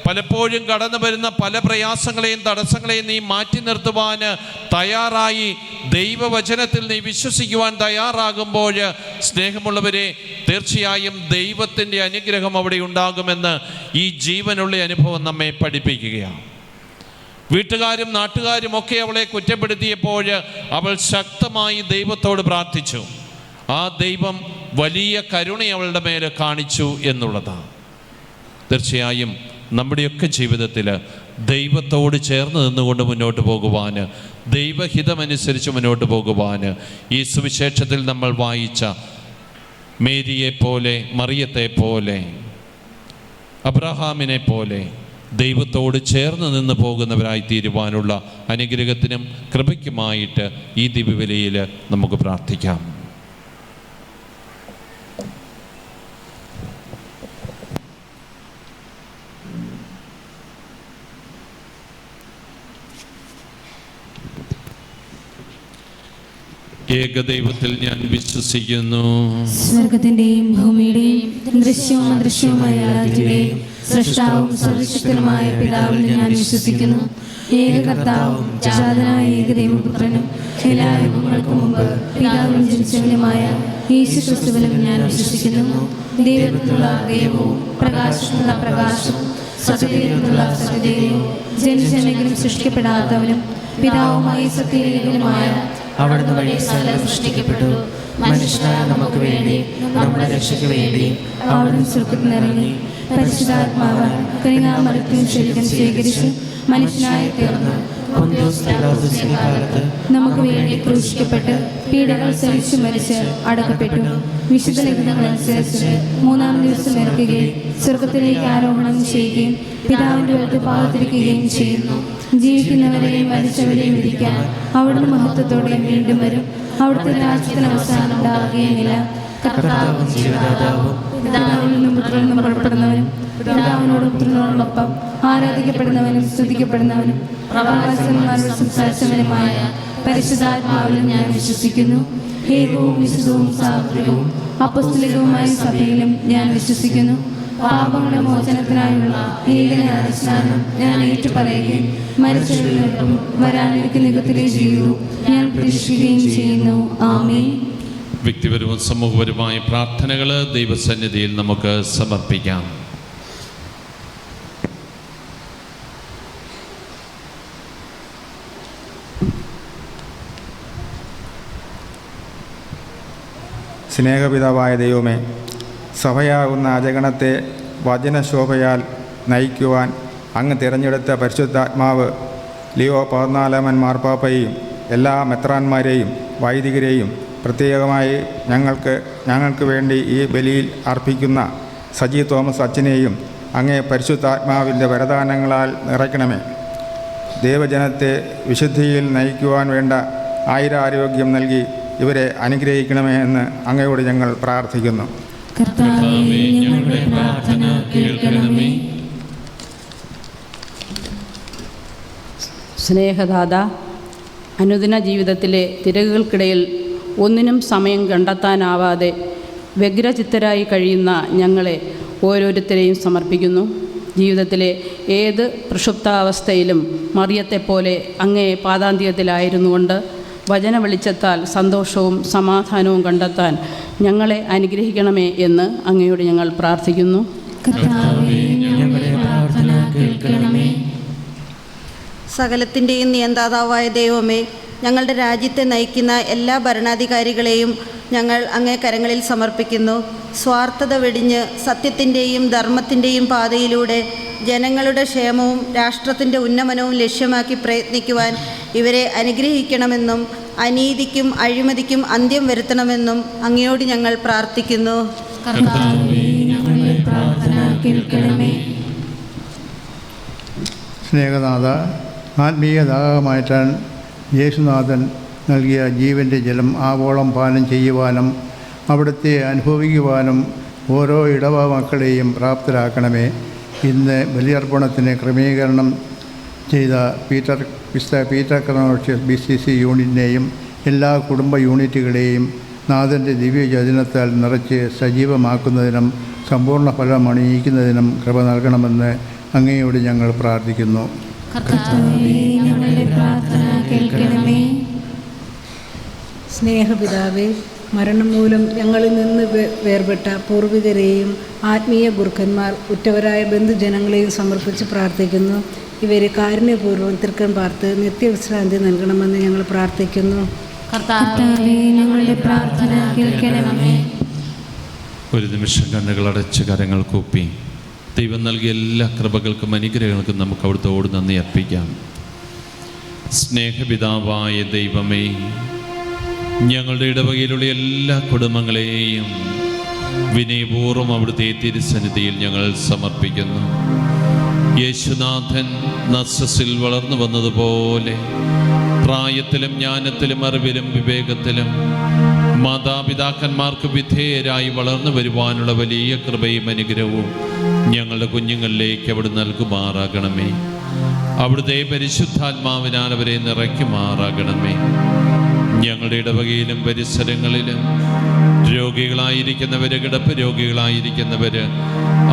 പലപ്പോഴും കടന്നു വരുന്ന പല പ്രയാസങ്ങളെയും തടസ്സങ്ങളെയും നീ മാറ്റി നിർത്തുവാൻ തയ്യാറായി ദൈവവചനത്തിൽ നീ വിശ്വസിക്കുവാൻ തയ്യാറാകുമ്പോൾ, സ്നേഹമുള്ളവരെ, തീർച്ചയായും ദൈവത്തിൻ്റെ അനുഗ്രഹം അവിടെ ഉണ്ടാകുമെന്ന് ഈ ജീവനുള്ള അനുഭവം നമ്മെ പഠിപ്പിക്കുകയാണ്. വീട്ടുകാരും നാട്ടുകാരും ഒക്കെ അവളെ കുറ്റപ്പെടുത്തിയപ്പോൾ അവൾ ശക്തമായി ദൈവത്തോട് പ്രാർത്ഥിച്ചു. ആ ദൈവം വലിയ കരുണ അവളുടെ മേലെ കാണിച്ചു എന്നുള്ളതാണ്. തീർച്ചയായും നമ്മുടെയൊക്കെ ജീവിതത്തിൽ ദൈവത്തോട് ചേർന്ന് നിന്നുകൊണ്ട് മുന്നോട്ട് പോകുവാൻ, ദൈവഹിതമനുസരിച്ച് മുന്നോട്ട് പോകുവാൻ ഈ സുവിശേഷത്തിൽ നമ്മൾ വായിച്ച മേരിയെ പോലെ, മറിയത്തെ പോലെ, അബ്രഹാമിനെ പോലെ ദൈവത്തോട് ചേർന്ന് നിന്ന് പോകുന്നവരായി തീരുവാനുള്ള അനുഗ്രഹത്തിനും കൃപയ്ക്കുമായിട്ട് ഈ ദിവ്യബലിയിൽ നമുക്ക് പ്രാർത്ഥിക്കാം. ഏകദൈവത്തിൽ ഞാൻ വിശ്വസിക്കുന്നു. സ്വർഗത്തിന്റെയും ഭൂമിയുടെയും ദൃശ്യവും അദൃശ്യവുമായ എല്ലാറ്റിന്റെയും സൃഷ്ടാവും സർവശക്തനുമായ പിതാവിൽ ഞാൻ വിശ്വസിക്കുന്നു. ഏക കർത്താവും ജാതനായ ഏകദൈവപുത്രനും എല്ലാ യുഗങ്ങൾക്കും മുമ്പ് പിതാവിനും ജനിച്ചവനുമായ യേശുക്രിസ്തുവിലും ഞാൻ വിശ്വസിക്കുന്നു. ദൈവത്തിനുള്ള ദൈവവും പ്രകാശത്തിനുള്ള പ്രകാശവും സത്യദൈവത്തിനുള്ള സത്യദൈവവും ജനിച്ചനെങ്കിലും സൃഷ്ടിക്കപ്പെടാത്തവനും പിതാവുമായി സത്യദൈവനുമായ അവിടുന്ന് വഴി സകലം സൃഷ്ടിക്കപ്പെട്ടു. മനുഷ്യനായ നമുക്ക് വേണ്ടി, നമ്മുടെ രക്ഷയ്ക്ക് വേണ്ടി അവിടുന്ന് സ്വർഗ്ഗത്തിൽ നിറങ്ങി പരിശുദ്ധാത്മാവ് കന്യകാമറിയത്തിൽ ശരീരം സ്വീകരിച്ച് മനുഷ്യനായി തീർന്നു. നമുക്ക് വേണ്ടി ക്രൂശിക്കപ്പെട്ട് പീഡകൾ സഹിച്ചു മരിച്ച് അടക്കപ്പെട്ടു. വിശുദ്ധ ലിഖിതങ്ങളനുസരിച്ച് 3-ാം ദിവസം ഇറക്കുകയും സ്വർഗത്തിലേക്ക് ആരോഹണം ചെയ്യുകയും പിതാവിന്റെ വലത്ത് ഭാഗത്തിരിക്കുകയും ചെയ്യുന്നു. ജീവിക്കുന്നവരെയും മരിച്ചവരെയും വിധിക്കാൻ അവിടുന്ന് മഹത്വത്തോടെ വീണ്ടും വരും. അവിടുത്തെ രാജ്യത്തിന് അവസാനം ഉണ്ടാകുകയുമില്ല. കർത്താവും ജീവദാതാവും പിതാവിൽ നിന്നും പുത്രനിൽ നിന്നും പുറപ്പെടുന്നവനും പിതാവിനോടും പുത്രനോടൊപ്പം ആരാധിക്കപ്പെടുന്നവനും സ്തുതിക്കപ്പെടുന്നവനും പ്രവാചകന്മാരോട് സംസാരിച്ചവനുമായ പരിശുദ്ധാത്മാവിലും ഞാൻ വിശ്വസിക്കുന്നു. ഏകവും വിശുദ്ധവും സാർവത്രികവും അപ്പസ്തോലികവുമായ സഭയിലും ഞാൻ വിശ്വസിക്കുന്നു. പാപങ്ങളുടെ മോചനത്തിനായുള്ള ഏകജ്ഞാനസ്നാനം ഞാൻ ഏറ്റുപറയുകയും മരിച്ചവരിലേക്കും വരാനിരിക്കുന്ന യുഗത്തിലെ ജീവിതവും ഞാൻ പ്രതീക്ഷിക്കുകയും ചെയ്യുന്നു. ആമേൻ. വ്യക്തിപരവും സമൂഹപരമായ പ്രാർത്ഥനകൾ ദൈവസന്നിധിയിൽ നമുക്ക് സമർപ്പിക്കാം. സ്നേഹപിതാവായ ദൈവമേ, സഭയാകുന്ന അജഗണത്തെ വചനശോഭയാൽ നയിക്കുവാൻ അങ്ങ് തിരഞ്ഞെടുത്ത പരിശുദ്ധാത്മാവ് ലിയോ 14 മാർപ്പാപ്പയെയും എല്ലാ മെത്രാന്മാരെയും വൈദികരെയും പ്രത്യേകമായി ഞങ്ങൾക്ക് വേണ്ടി ഈ ബലിയിൽ അർപ്പിക്കുന്ന സജി തോമസ് അച്ഛനെയും അങ്ങേ പരിശുദ്ധാത്മാവിൻ്റെ വരദാനങ്ങളാൽ നിറയ്ക്കണമേ. ദൈവജനത്തെ വിശുദ്ധിയിൽ നയിക്കുവാൻ വേണ്ട ആയുരാരോഗ്യം നൽകി ഇവരെ അനുഗ്രഹിക്കണമേ എന്ന് അങ്ങയോട് ഞങ്ങൾ പ്രാർത്ഥിക്കുന്നു. കർത്താവേ, ഞങ്ങളുടെ പ്രാർത്ഥന കേൾക്കണമേ. സ്നേഹദാത, അനുദിന ജീവിതത്തിലെ തിരക്കുകൾക്കിടയിൽ ഒന്നിനും സമയം കണ്ടെത്താനാവാതെ വ്യഗ്രചിത്തരായി കഴിയുന്ന ഞങ്ങളെ ഓരോരുത്തരെയും സമർപ്പിക്കുന്നു. ജീവിതത്തിലെ ഏത് പ്രക്ഷുബ്ധാവസ്ഥയിലും മറിയത്തെപ്പോലെ അങ്ങേ പാദാന്ത്യത്തിലായിരുന്നുകൊണ്ട് വചന വെളിച്ചത്താൽ സന്തോഷവും സമാധാനവും കണ്ടെത്താൻ ഞങ്ങളെ അനുഗ്രഹിക്കണമേ എന്ന് അങ്ങയോട് ഞങ്ങൾ പ്രാർത്ഥിക്കുന്നു. കർത്താവേ, ഞങ്ങളുടെ പ്രാർത്ഥന കേൾക്കണമേ. സകലത്തിൻ്റെയും നിയന്താതാവായ ദൈവമേ, ഞങ്ങളുടെ രാജ്യത്തെ നയിക്കുന്ന എല്ലാ ഭരണാധികാരികളെയും ഞങ്ങൾ അങ്ങേ കരങ്ങളിൽ സമർപ്പിക്കുന്നു. സ്വാർത്ഥത വെടിഞ്ഞ് സത്യത്തിൻ്റെയും ധർമ്മത്തിൻ്റെയും പാതയിലൂടെ ജനങ്ങളുടെ ക്ഷേമവും രാഷ്ട്രത്തിൻ്റെ ഉന്നമനവും ലക്ഷ്യമാക്കി പ്രയത്നിക്കുവാൻ ഇവരെ അനുഗ്രഹിക്കണമെന്നും അനീതിക്കും അഴിമതിക്കും അന്ത്യം വരുത്തണമെന്നും അങ്ങയോട് ഞങ്ങൾ പ്രാർത്ഥിക്കുന്നു. കർത്താവേ, ഞങ്ങളുടെ പ്രാർത്ഥന കേൾക്കണമേ. സ്നേഹനാഥ, ആത്മീയ ദാഹമായിട്ടാൻ യേശുനാഥൻ നൽകിയ ജീവൻ്റെ ജലം ആവോളം പാനം ചെയ്യുവാനും അവിടുത്തെ അനുഭവിക്കുവാനും ഓരോ ഇടവ മക്കളെയും പ്രാപ്തരാക്കണമേ. ഇന്ന് ബലിയർപ്പണത്തിന് ക്രമീകരണം ചെയ്ത പീറ്റർ കർണോഷ്യസ് BCC യൂണിറ്റിനെയും എല്ലാ കുടുംബ യൂണിറ്റുകളെയും നാഥൻ്റെ ദിവ്യചൈതന്യത്താൽ നിറച്ച് സജീവമാക്കുന്നതിനും സമ്പൂർണ്ണ ഫലം അണിയിക്കുന്നതിനും കൃപ നൽകണമെന്ന് അങ്ങയോട് ഞങ്ങൾ പ്രാർത്ഥിക്കുന്നു. കർത്താവേ, ഞങ്ങളുടെ പ്രാർത്ഥന കേൾക്കണമേ. സ്നേഹപിതാവേ, മരണം മൂലം ഞങ്ങളിൽ നിന്ന് വേർപെട്ട പൂർവികരെയും ആത്മീയ ഗുരുക്കന്മാർ ഉറ്റവരായ ബന്ധുജനങ്ങളെയും സമർപ്പിച്ച് പ്രാർത്ഥിക്കുന്നു. ഇവരെ കാരുണ്യപൂർവ്വം തൃക്കൺ പാർത്ത് നിത്യവിശ്രാന്തി നൽകണമെന്ന് ഞങ്ങൾ പ്രാർത്ഥിക്കുന്നു. കർത്താവേ, ഞങ്ങളുടെ പ്രാർത്ഥന കേൾക്കണമേ. ഒരു നിമിഷം കണ്ണുകളടച്ച് കരങ്ങൾ കൂപ്പി ദൈവം നൽകിയ എല്ലാ കൃപകൾക്കും അനുഗ്രഹങ്ങൾക്കും നമുക്ക് അവിടുത്തോട് നന്ദി അർപ്പിക്കാം. സ്നേഹപിതാവായ ദൈവമേ, ഞങ്ങളുടെ ഇടവകയിലുള്ള എല്ലാ കുടുംബങ്ങളെയും വിനയപൂർവ്വം അവിടുത്തെ തിരുസന്നിധിയിൽ ഞങ്ങൾ സമർപ്പിക്കുന്നു. യേശുനാഥൻ നസ്സസിൽ വളർന്നു വന്നതുപോലെ പ്രായത്തിലും ജ്ഞാനത്തിലും അറിവിലും വിവേകത്തിലും മാതാപിതാക്കന്മാർക്ക് വിധേയരായി വളർന്നു വരുവാനുള്ള വലിയ കൃപയും അനുഗ്രഹവും ഞങ്ങളുടെ കുഞ്ഞുങ്ങളിലേക്ക് അവിടെ നൽകുമാറാകണമേ. അവിടുത്തെ പരിശുദ്ധാത്മാവിനാൽ അവരെ നിറയ്ക്കുമാറാകണമേ. ഞങ്ങളുടെ ഇടവകയിലും പരിസരങ്ങളിലും രോഗികളായിരിക്കുന്നവർ, കിടപ്പ് രോഗികളായിരിക്കുന്നവർ,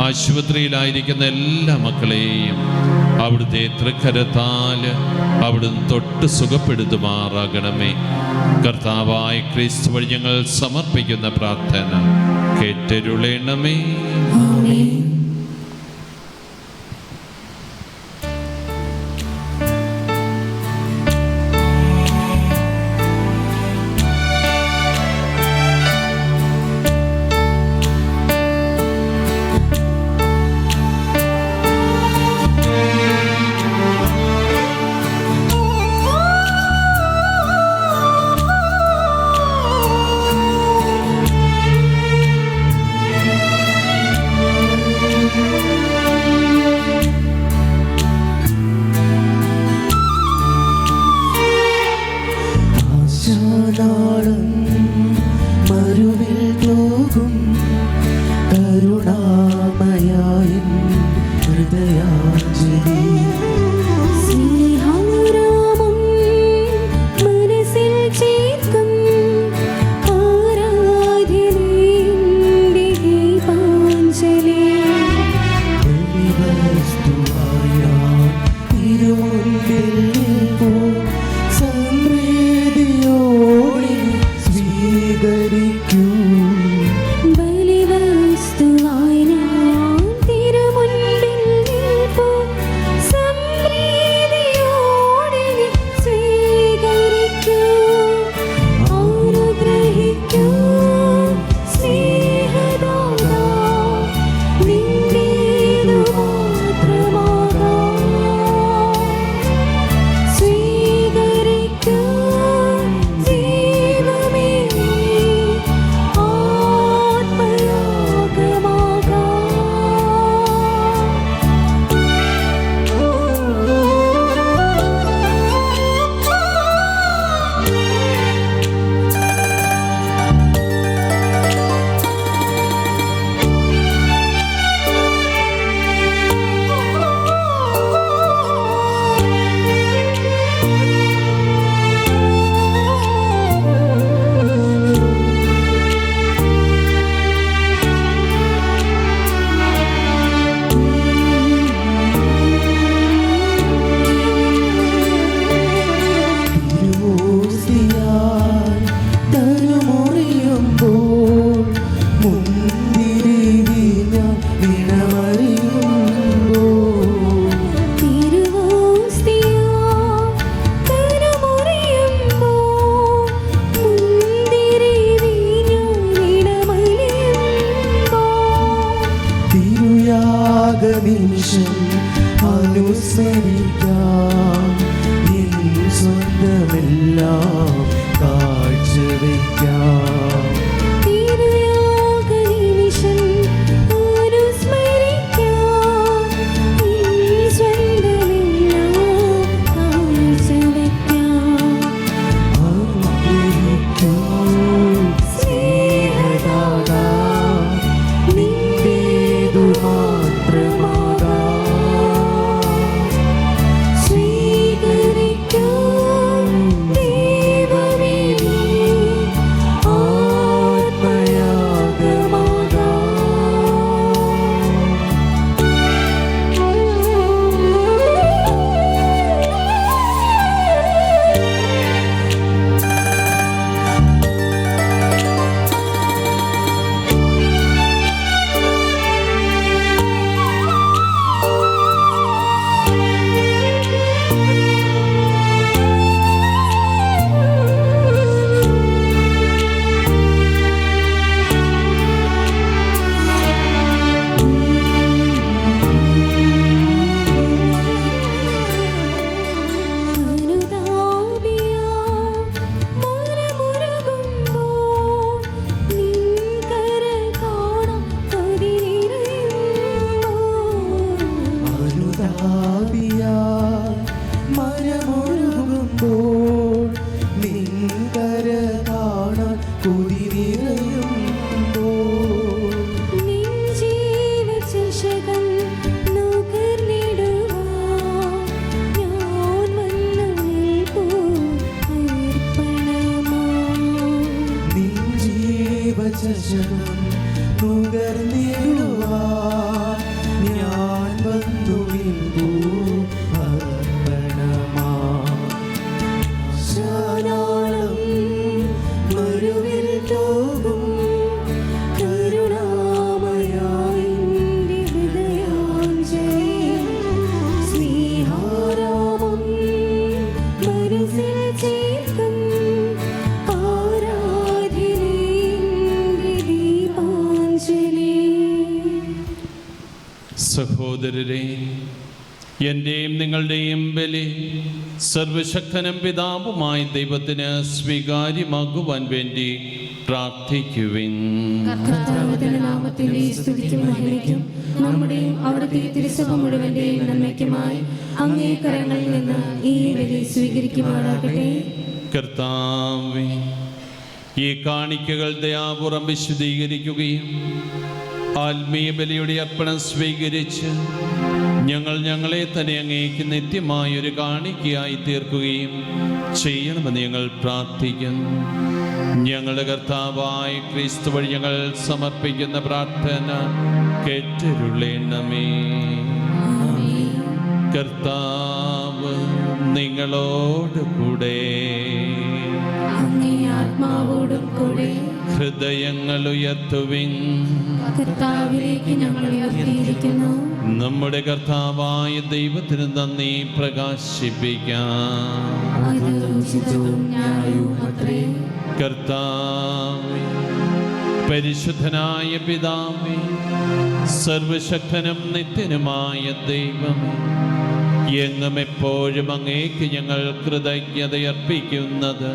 ആശുപത്രിയിലായിരിക്കുന്ന എല്ലാ മക്കളെയും അവിടുത്തെ തൃക്കരത്താൽ അവിടുന്ന് തൊട്ട് സുഖപ്പെടുത്തുമാറാകണമേ. കർത്താവായ ക്രിസ്തു വഴി ഞങ്ങൾ സമർപ്പിക്കുന്ന പ്രാർത്ഥന കേട്ടരുളണമേ. ആമേൻ. എല്ലാം കാഴ്ചവെക്കാം. സഹോദരരെ, എൻ്റെയും നിങ്ങളുടെയും ബലി സർവശക്തനും പിതാവുമായ ദൈവത്തിന് സ്വീകാര്യമാകുവാൻ വേണ്ടി പ്രാർത്ഥിക്കുവിൻ. നമ്മുടെയും അവിടുത്തെ തിരുസഭ മുഴുവന്റെയും നന്മയ്ക്കുമായി അങ്ങേ കരങ്ങളിൽ നിന്ന് ഈ ബലി സ്വീകരിക്കുമാറാകട്ടെ. കർത്താവേ, ഈ കാണിക്കകൾ ദയാപൂർവം വിശുദ്ധീകരിക്കുകയും ആത്മീയ ബലിയുടെ അർപ്പണം സ്വീകരിച്ച് ഞങ്ങളെ തന്നെ അങ്ങേക്ക് നിത്യമായൊരു കാണിക്കയായി തീർക്കുകയും ചെയ്യണമെന്ന് ഞങ്ങൾ പ്രാർത്ഥിക്കുന്നു. ഞങ്ങളുടെ കർത്താവായ ക്രിസ്തു വഴി ഞങ്ങൾ സമർപ്പിക്കുന്ന പ്രാർത്ഥന കേട്ടരുളേണമേ. കർത്താവ് നിങ്ങളോട് കൂടെ, ആത്മാവോടും കൂടെ. ഹൃദയങ്ങൾ ഉയർത്തുവിൻ. കർത്താവിലേക്ക് ഞങ്ങൾ ഉയർത്തിയിരിക്കുന്നു. നമ്മുടെ കർത്താവായ ദൈവത്തിന് നന്ദി പ്രകാശിപ്പിക്കാം. കർത്താവേ, പരിശുദ്ധനായ പിതാവേ, സർവശക്തനും നിത്യനുമായ ദൈവമേ, എങ്ങും എപ്പോഴും അങ്ങേക്ക് ഞങ്ങൾ കൃതജ്ഞതയർപ്പിക്കുന്നത്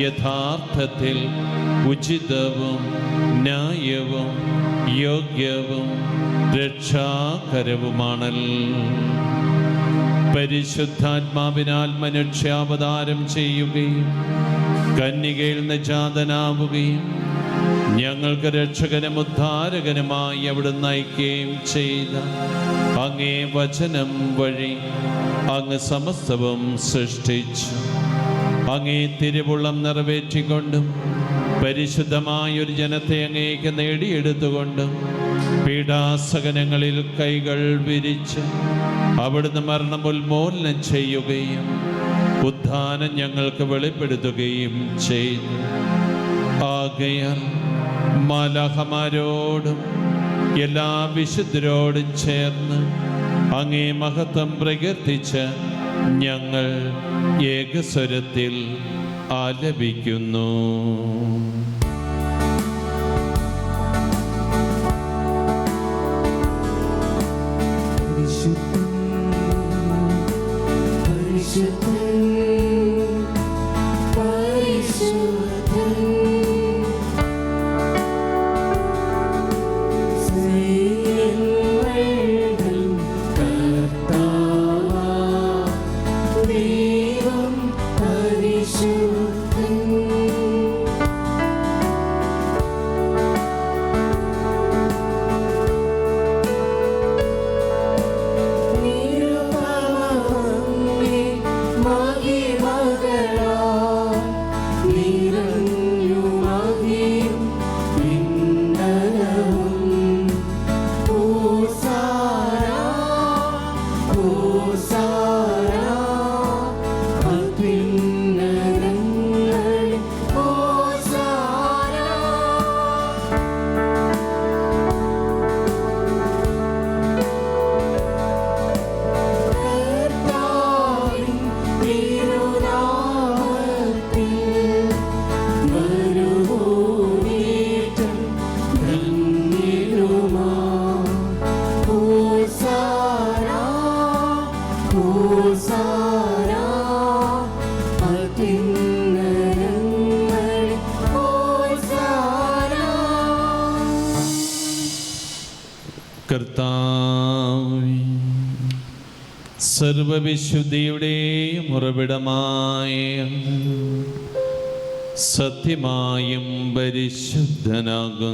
യഥാർത്ഥത്തിൽ ഉചിതവും ന്യായവും യോഗ്യവും രക്ഷാകരവുമാണല്ലോ. പരിശുദ്ധാത്മാവിനാൽ മനുഷ്യാവതാരം ചെയ്യുകയും കന്യകയിൽ നിന്ന് ജാതനാവുകയും ഞങ്ങൾക്ക് രക്ഷകനും ഉദ്ധാരകനുമായി അവിടുന്ന് നയിക്കുകയും ചെയ്ത അങ്ങേ വചനം വഴി അങ്ങ് സമസ്തവും സൃഷ്ടിച്ചു. അങ്ങേ തിരുവുള്ളം നിറവേറ്റിക്കൊണ്ടും പരിശുദ്ധമായൊരു ജനത്തെ അങ്ങേക്ക് നേടിയെടുത്തുകൊണ്ടും പീഡാസകനങ്ങളിൽ കൈകൾ വിരിച്ച് അവിടുന്ന് മരണം ഉന്മൂലനം ചെയ്യുകയും ഉത്ഥാനം ഞങ്ങൾക്ക് വെളിപ്പെടുത്തുകയും ചെയ്തു. ആകയാൽ മാലാഖമാരോടും എല്ലാ വിശുദ്ധരോടും ചേർന്ന് അങ്ങേ മഹത്വം പ്രകീർത്തിച്ച് ഞങ്ങൾ ഏകസ്വരത്തിൽ ആലപിക്കുന്നു. ദൈവം പരിശുദ്ധൻ. നിരുപമമങ്ങേ മഹിമകളാൽ നിറഞ്ഞു മഹിയും പിണ്ടനവും. ഹോസാന ഹോസാന അത്യുന്നതങ്ങളിൽ ഹോസാന. കർത്താവിൻ തിരുനാമത്തിൽ വരുവോനേറ്റം ധന്യരുമാ. ഹോസാന ഹോസാന അത്യുന്നതങ്ങളിൽ ഹോസാന. കർത്താവേ, സർവവിശുദ്ധിയുടെയും ഉറവിടമായ അങ്ങ് സത്യമായും പരിശുദ്ധനാകുന്നു.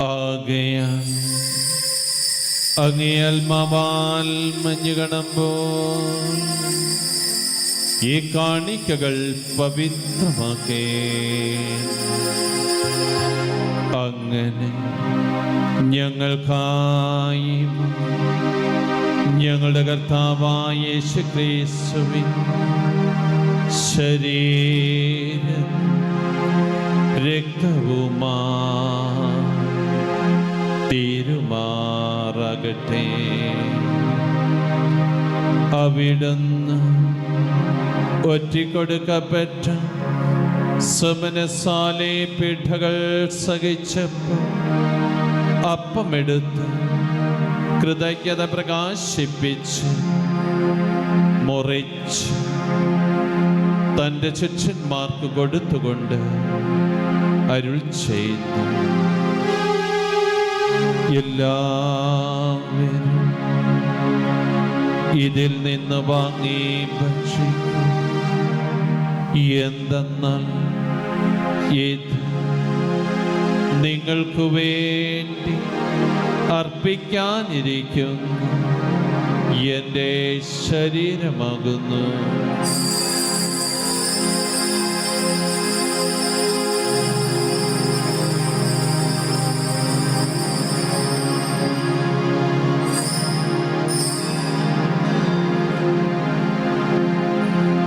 ആകയാൽ അങ്ങേ ആത്മാവാൽ മഞ്ഞുകണമ്പോൾ ഈ കാണിക്കകൾ പവിത്രമാക്കേ. അങ്ങനെ ഞങ്ങൾക്കായി ഞങ്ങളുടെ കർത്താവായ യേശുക്രിസ്തുവിൻ ശരീരം രക്തവുമായി തീരുമാറാകട്ടെ. അവിടുന്ന് ഒറ്റിക്കൊടുക്കപ്പെട്ട സമനസാലെ പീഠകൾ സഹിച്ചപ്പോൾ അപ്പമെടുത്ത് കൃതജ്ഞത പ്രകാശിപ്പിച്ച് മുറിച്ച് തൻ്റെ ശിഷ്യന്മാർക്ക് കൊടുത്തുകൊണ്ട് അരുൾ ചെയ്തു, എല്ലാവരും ഇതിൽ നിന്ന് വാങ്ങി ഭക്ഷിക്കും. എന്തെന്നാൽ ഇത് നിങ്ങൾക്ക് വേണ്ടി അർപ്പിക്കാനിരിക്കുന്നു എൻ്റെ ശരീരമാകുന്നു.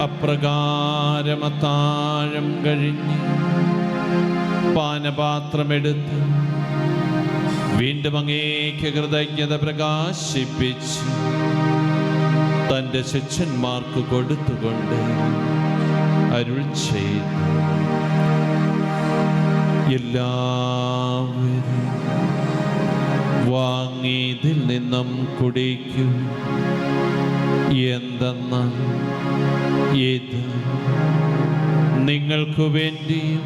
അപ്രകാരം അത്താഴം കഴിഞ്ഞ് പാനപാത്രമെടുത്ത് വീണ്ടും അങ്ങേക്ക് കൃതജ്ഞത പ്രകാശിപ്പിച്ച് തൻ്റെ ശിഷ്യന്മാർക്ക് കൊടുത്തുകൊണ്ട് അരുൾ ചെയ്തു, എല്ലാവരും വാങ്ങി ഇതിൽ നിന്നും കുടിക്കൂ. എന്തെന്നാൽ ഇത് നിങ്ങൾക്ക് വേണ്ടിയും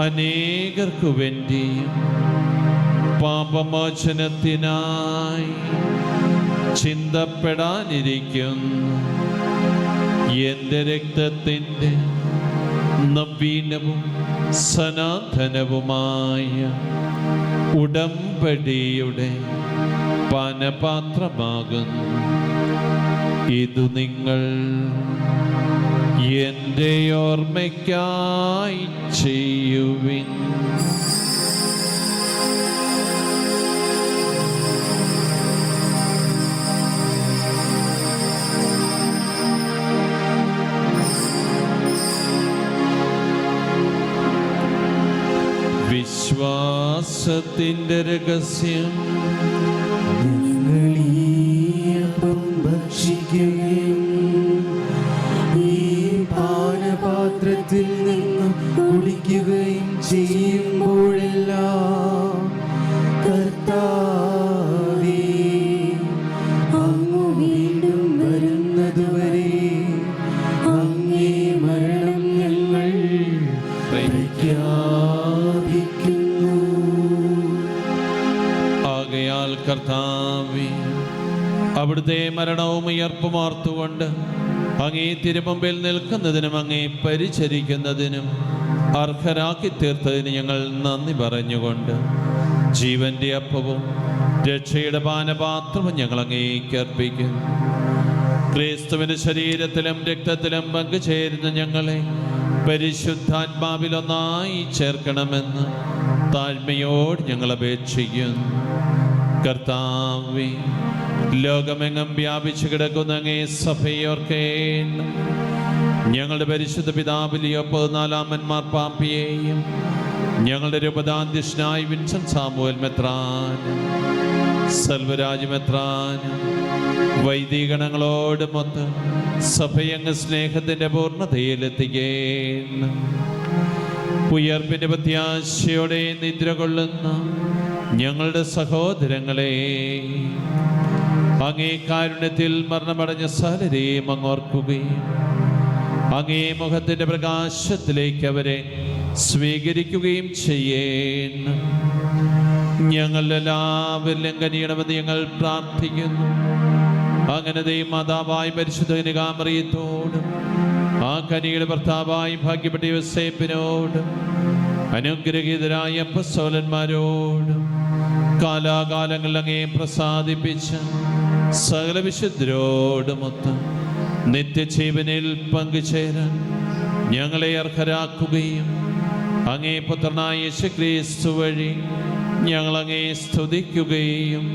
അനേകർക്കു വേണ്ടിയും പാപമോചനത്തിനായി ചിന്തപ്പെടാനിരിക്കുന്നു എൻ്റെ രക്തത്തിൻ്റെ നവീനവും സനാതനവുമായ ഉടമ്പടിയുടെ പാനപാത്രമാകുന്നു. ഇതു നിങ്ങൾ എൻ്റെ ഓർമ്മയ്ക്കായി ചെയ്യുവിൻ. വിശ്വാസത്തിൻ്റെ രഹസ്യം, ഞങ്ങളീയപ്പം ഭക്ഷിക്കുകയും ഈ പാനപാത്രത്തിൽ നിന്ന് കുടിക്കുകയും ചെയ്യുമ്പോഴെല്ലാം കർത്താവേ, അങ്ങ് വീണ്ടും വരുന്നതുവരെ അങ്ങേ മരണം ഞങ്ങൾ പ്രഖ്യാപിക്കുന്നു. മരണവും ഉയർപ്പും ഓർത്തുകൊണ്ട് അങ്ങേ തിരുമുമ്പിൽ നിൽക്കുന്നതിനും അങ്ങേ പരിചരിക്കുന്നതിനും അർഹരാക്കി തീർത്തതിന് ഞങ്ങൾ നന്ദി പറഞ്ഞുകൊണ്ട് ജീവന്റെ അപ്പവും രക്ഷയുടെ പാനപാത്രവും ഞങ്ങൾ അങ്ങേക്ക് അർപ്പിക്കും. ക്രിസ്തുവിന്റെ ശരീരത്തിലും രക്തത്തിലും പങ്കുചേരുന്ന ഞങ്ങളെ പരിശുദ്ധാത്മാവിൽ ഒന്നായി ചേർക്കണമെന്ന് താഴ്മയോട് ഞങ്ങൾ അപേക്ഷിക്കുന്നു. കർത്താവേ, ലോകമെങ്ങും വ്യാപിച്ചു കിടക്കുന്ന അങ്ങേ സഭയോർക്കേണം. ഞങ്ങളുടെ പരിശുദ്ധ പിതാവ് ലിയോ 14 മാർപ്പാപ്പയെയും ഞങ്ങളുടെ രൂപതാധ്യക്ഷനായ വിൻസെന്റ് സാമുവൽ മെത്രാനും സെൽവരാജ് മെത്രാനും വൈദികണങ്ങളോടുമൊത്ത് സഭയങ്ങ് സ്നേഹത്തിൻ്റെ പൂർണ്ണതയിലെത്തിക്കേണം. ഉയർപ്പിൻ്റെ പ്രത്യാശയോടെ നിദ്ര കൊള്ളുന്ന ഞങ്ങളുടെ സഹോദരങ്ങളെ അങ്ങേ കാരുണ്യത്തിൽ മരണമടഞ്ഞ സകലരെയും അങ്ങോർക്കുകയും അങ്ങേ മുഖത്തിൻ്റെ പ്രകാശത്തിലേക്ക് അവരെ സ്വീകരിക്കുകയും ചെയ്യണം. ഞങ്ങളെല്ലാവരിലും കനിയണമെന്ന് ഞങ്ങൾ പ്രാർത്ഥിക്കുന്നു. അങ്ങനെ മാതാവായ പരിശുദ്ധ കന്യകാമറിയത്തോടും ആ കനിയുടെ ഭർത്താവായ ഭാഗ്യപ്പെട്ട യോസേപ്പിനോടും അനുഗ്രഹീതരായ അപ്പസ്തോലന്മാരോടും കാലാകാലങ്ങളിൽ അങ്ങേ പ്രസാദിപ്പിച്ച സകല വിശുദ്ധരോടുമൊത്ത് നിത്യജീവനിൽ പങ്കുചേരാൻ ഞങ്ങളെ അർഹരാക്കുകയും അങ്ങേ പുത്രനായ യേശുക്രിസ്തു വഴി ഞങ്ങളങ്ങേ സ്തുതിക്കുകയും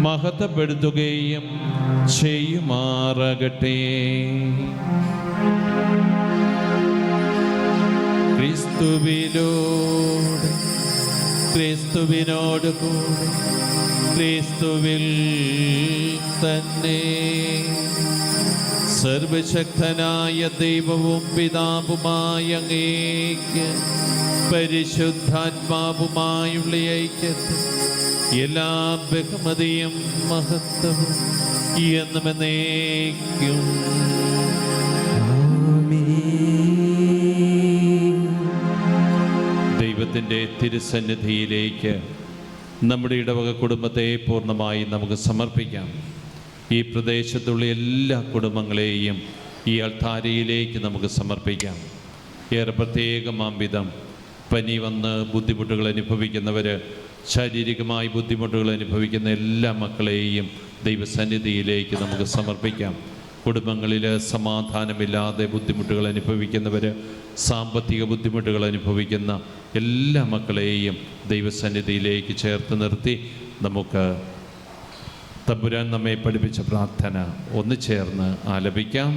മഹത്വപ്പെടുത്തുകയും ചെയ്യുമാറാകട്ടെ. ക്രിസ്തുവിനോട് ക്രിസ്തുവിനോട് കൂടെ ക്രിസ്തുവിൽ തന്നെ സർവശക്തനായ ദൈവവും പിതാവുമായ അങ്ങേക്ക് പരിശുദ്ധാത്മാവുമായുള്ള ഐക്യത്തിൽ എല്ലാ ബഹുമതിയും മഹത്വവും എന്നും എന്നേക്കും. ദൈവത്തിൻ്റെ തിരുസന്നിധിയിലേക്ക് നമ്മുടെ ഇടവക കുടുംബത്തെ പൂർണ്ണമായി നമുക്ക് സമർപ്പിക്കാം. ഈ പ്രദേശത്തുള്ള എല്ലാ കുടുംബങ്ങളെയും ഈ അൾത്താരയിലേക്ക് നമുക്ക് സമർപ്പിക്കാം. ഏറെ പ്രത്യേകമാം വിധം പനി വന്ന് ബുദ്ധിമുട്ടുകൾ അനുഭവിക്കുന്നവർ, ശാരീരികമായി ബുദ്ധിമുട്ടുകൾ അനുഭവിക്കുന്ന എല്ലാ മക്കളെയും ദൈവസന്നിധിയിലേക്ക് നമുക്ക് സമർപ്പിക്കാം. കുടുംബങ്ങളിൽ സമാധാനമില്ലാതെ ബുദ്ധിമുട്ടുകൾ അനുഭവിക്കുന്നവർ, സാമ്പത്തിക ബുദ്ധിമുട്ടുകൾ അനുഭവിക്കുന്ന എല്ലാ മക്കളെയും ദൈവസന്നിധിയിലേക്ക് ചേർത്ത് നിർത്തി നമുക്ക് തമ്പുരാൻ നമ്മെ പഠിപ്പിച്ച പ്രാർത്ഥന ഒന്ന് ചേർന്ന് ആലപിക്കാം.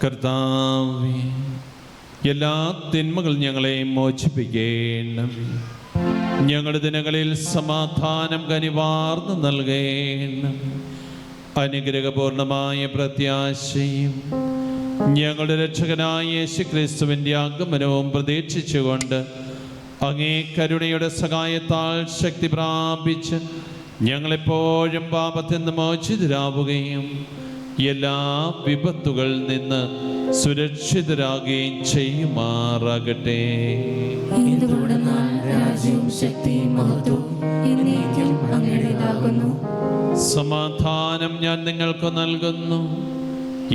കർത്താവേ, എല്ലാ തിന്മകൾ ഞങ്ങളെ മോചിപ്പിക്കണം. ഞങ്ങളുടെ ദിനങ്ങളിൽ സമാധാനം കനിവാർന്ന് നൽകണം. അനുഗ്രഹപൂർണമായ പ്രത്യാശയും ഞങ്ങളുടെ രക്ഷകനായ യേശുക്രിസ്തുവിൻ്റെ ആഗമനവും പ്രതീക്ഷിച്ചുകൊണ്ട് അങ്ങേ കരുണയുടെ സഹായത്താൽ ശക്തി പ്രാപിച്ച് ഞങ്ങളെപ്പോഴും പാപത്തിൽ നിന്ന് മോചിതരാവുകയും എല്ലാ വിപത്തുകളിൽ നിന്ന് സുരക്ഷിതരാകുകയും ചെയ്യുമാറാകട്ടെ. സമാധാനം ഞാൻ നിങ്ങൾക്ക് നൽകുന്നു,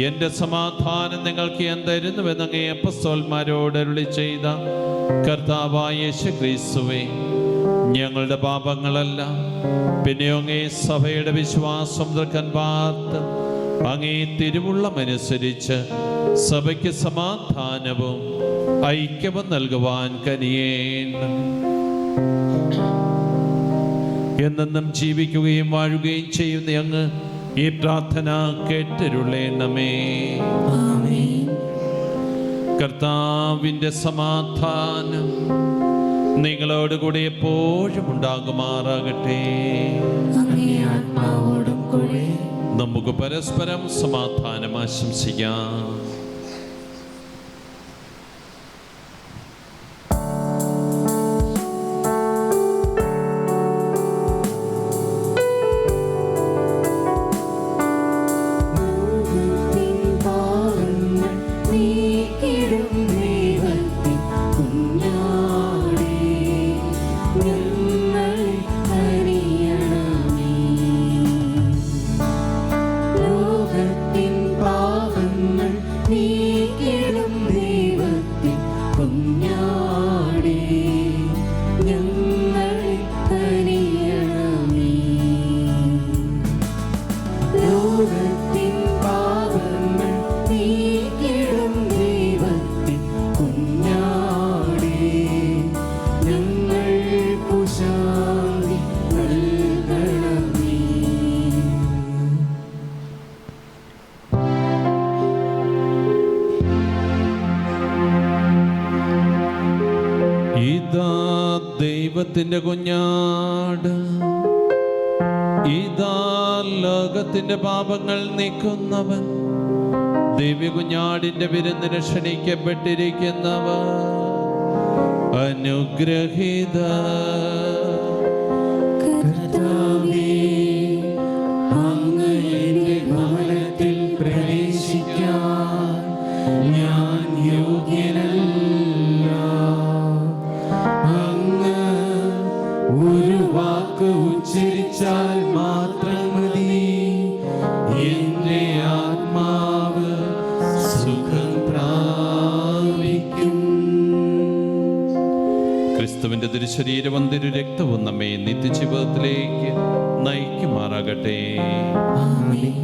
എൻ്റെ സമാധാനം നിങ്ങൾക്ക് ഞാൻ തരുന്നുവെന്ന് അങ്ങേ അപ്പസ്തോലന്മാരോട് അരുളി ചെയ്ത കർത്താവായ യേശുക്രിസ്തുവേ, ഞങ്ങളുടെ പാപങ്ങളല്ല, പിന്നെ അങ്ങേ സഭയുടെ വിശ്വാസം തീർക്കാൻ പാർത്ത് അങ്ങേ തിരുവുള്ളമനുസരിച്ച് സഭയ്ക്ക് സമാധാനവും ഐക്യവും നൽകുവാൻ കനിയേണം. എന്നെന്നും ജീവിക്കുകയും വാഴുകയും ചെയ്യുന്ന അങ്ങ് ഈ പ്രാർത്ഥന കേട്ടരുളേണമേ. കർത്താവിൻ്റെ സമാധാനം നിങ്ങളോടുകൂടി എപ്പോഴും ഉണ്ടാകുമാറാകട്ടെ. നമുക്ക് പരസ്പരം സമാധാനം ആശംസിക്കാം. ദൈവത്തിൻ്റെ കുഞ്ഞാട്, ഇതാ ലോകത്തിൻ്റെ പാപങ്ങൾ നീക്കുന്നവൻ. ദിവ്യ കുഞ്ഞാടിൻ്റെ വിരുന്നിന് ക്ഷണിക്കപ്പെട്ടിരിക്കുന്നവർ അനുഗ്രഹീത. അങ്ങയുടെ ഭവനത്തിൽ പ്രവേശിക്കാൻ ഞാൻ യോഗ്യനല്ല. അങ്ങ് ഒരു വാക്ക് ഉച്ചരിച്ചാൽ മാത്രം മതി, എന്റെ ആത്മാവ് സുഖം പ്രാപിക്കും. ക്രിസ്തുവിന്റെ തിരുശരീരവും തിരുരക്തവും നമ്മെ നിത്യജീവിതത്തിലേക്ക് നയിക്കുമാറാകട്ടെ. ആമേൻ.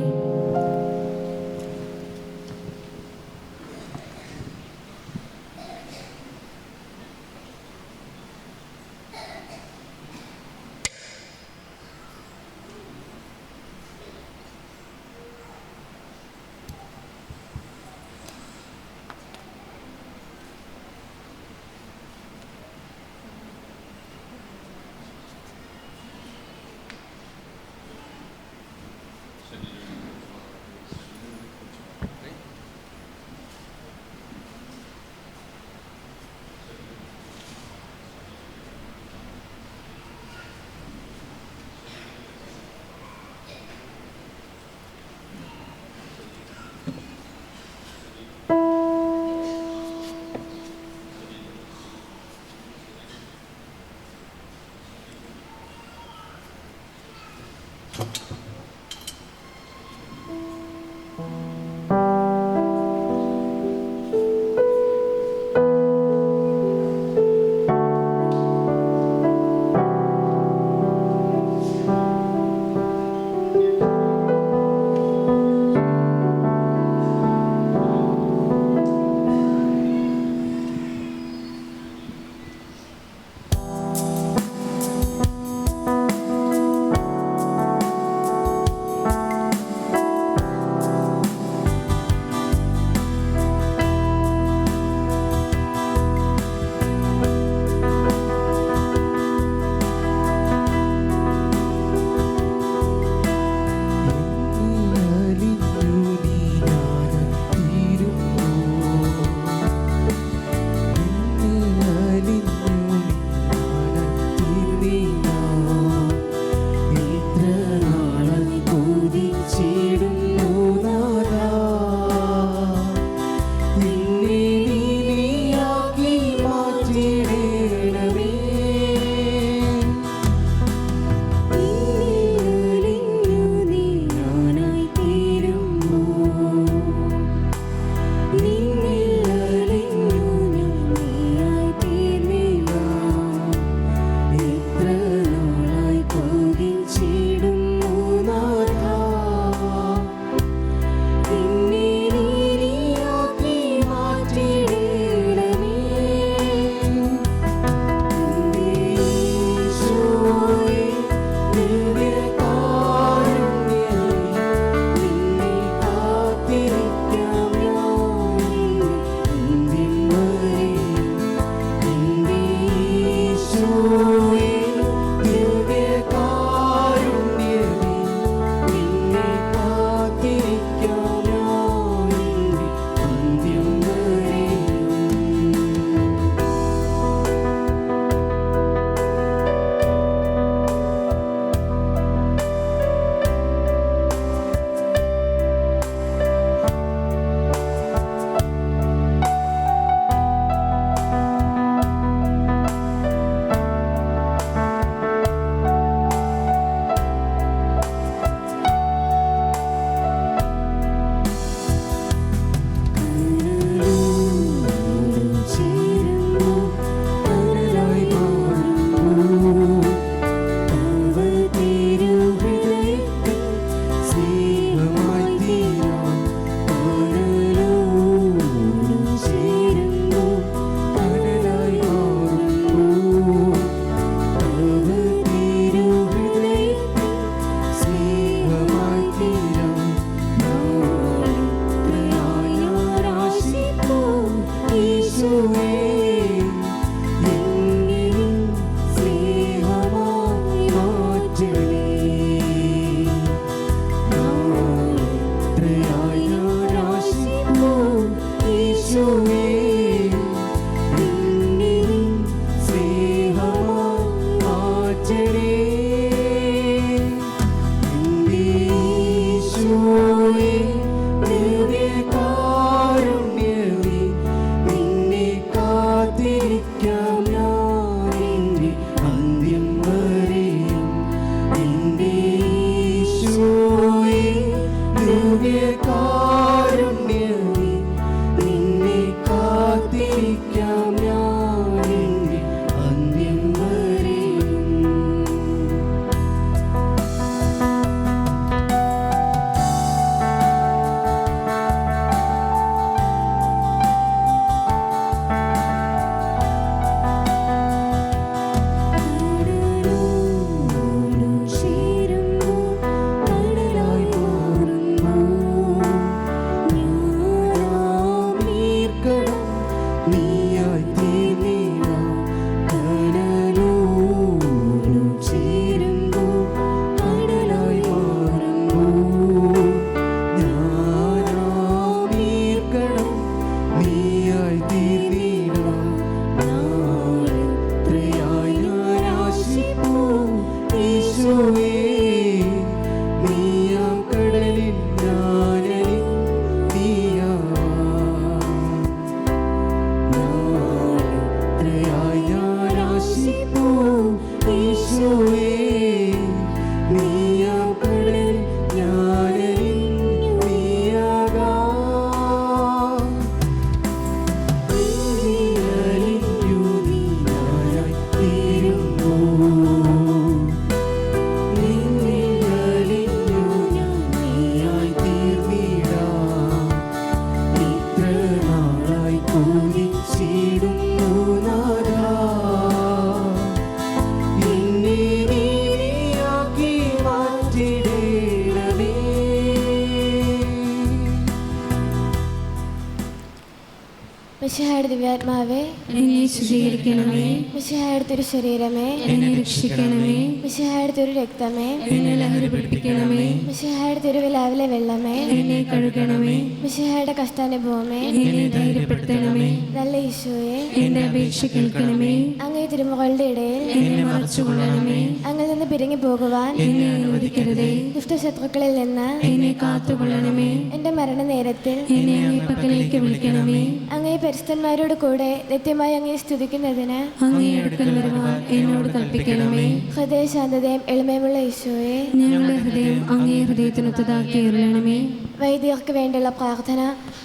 മിശിഹായുടെ ദിവ്യാത്മാവേ, എന്നെ ശുദ്ധീകരിക്കണമേ. മിശിഹായുടെ തിരുശരീരമേ, എന്നെ രക്ഷിക്കണമേ. മിശിഹായുടെ തിരു രക്തമേ, എന്നെ ലഹരി പിടിപ്പിക്കണമേ. മിശിഹായുടെ തിരുവിലാവിലെ വെള്ളമേ, എന്നെ കഴുകണമേ. മിശിഹായുടെ കഷ്ടാനുഭവമേ, എന്നെ ധൈര്യപ്പെടുത്തണമേ. നല്ല ഈശോയെ, എന്റെ അപേക്ഷ കേൾക്കണമേ. അങ്ങേ തിരുമുകളുടെ ഇടയിൽ എന്നെ മറച്ചുകൊള്ളണമേ. അങ്ങിൽ നിന്ന് പിരിഞ്ഞു പോകുവാൻ എന്നെ അനുവദിക്കരുതേ. ദുഷ്ടശത്രുക്കളിൽ നിന്ന് എന്നെ കാത്തുകൊള്ളണമേ. എന്റെ മരണനേരത്തിൽ എന്നെ അങ്ങേ പക്കലേക്ക് വിളിക്കണമേ. അങ്ങേ പരിശുദ്ധന്മാരോട് കൂടെ നിത്യമായി അങ്ങേ സ്തുതിക്കുന്നതിന് അങ്ങേ അടുക്കൽ വരുവാൻ എന്നോട് കൽപ്പിക്കണമേ. ഹൃദയശാന്തതയും എളിമയുമുള്ള ഈശോയെ, ഞങ്ങളുടെ ഹൃദയം അങ്ങേ ഹൃദയത്തിനൊത്തതാക്കി അരുളണമേ. വൈദികർക്ക് വേണ്ടിയുള്ള പ്രാർത്ഥന.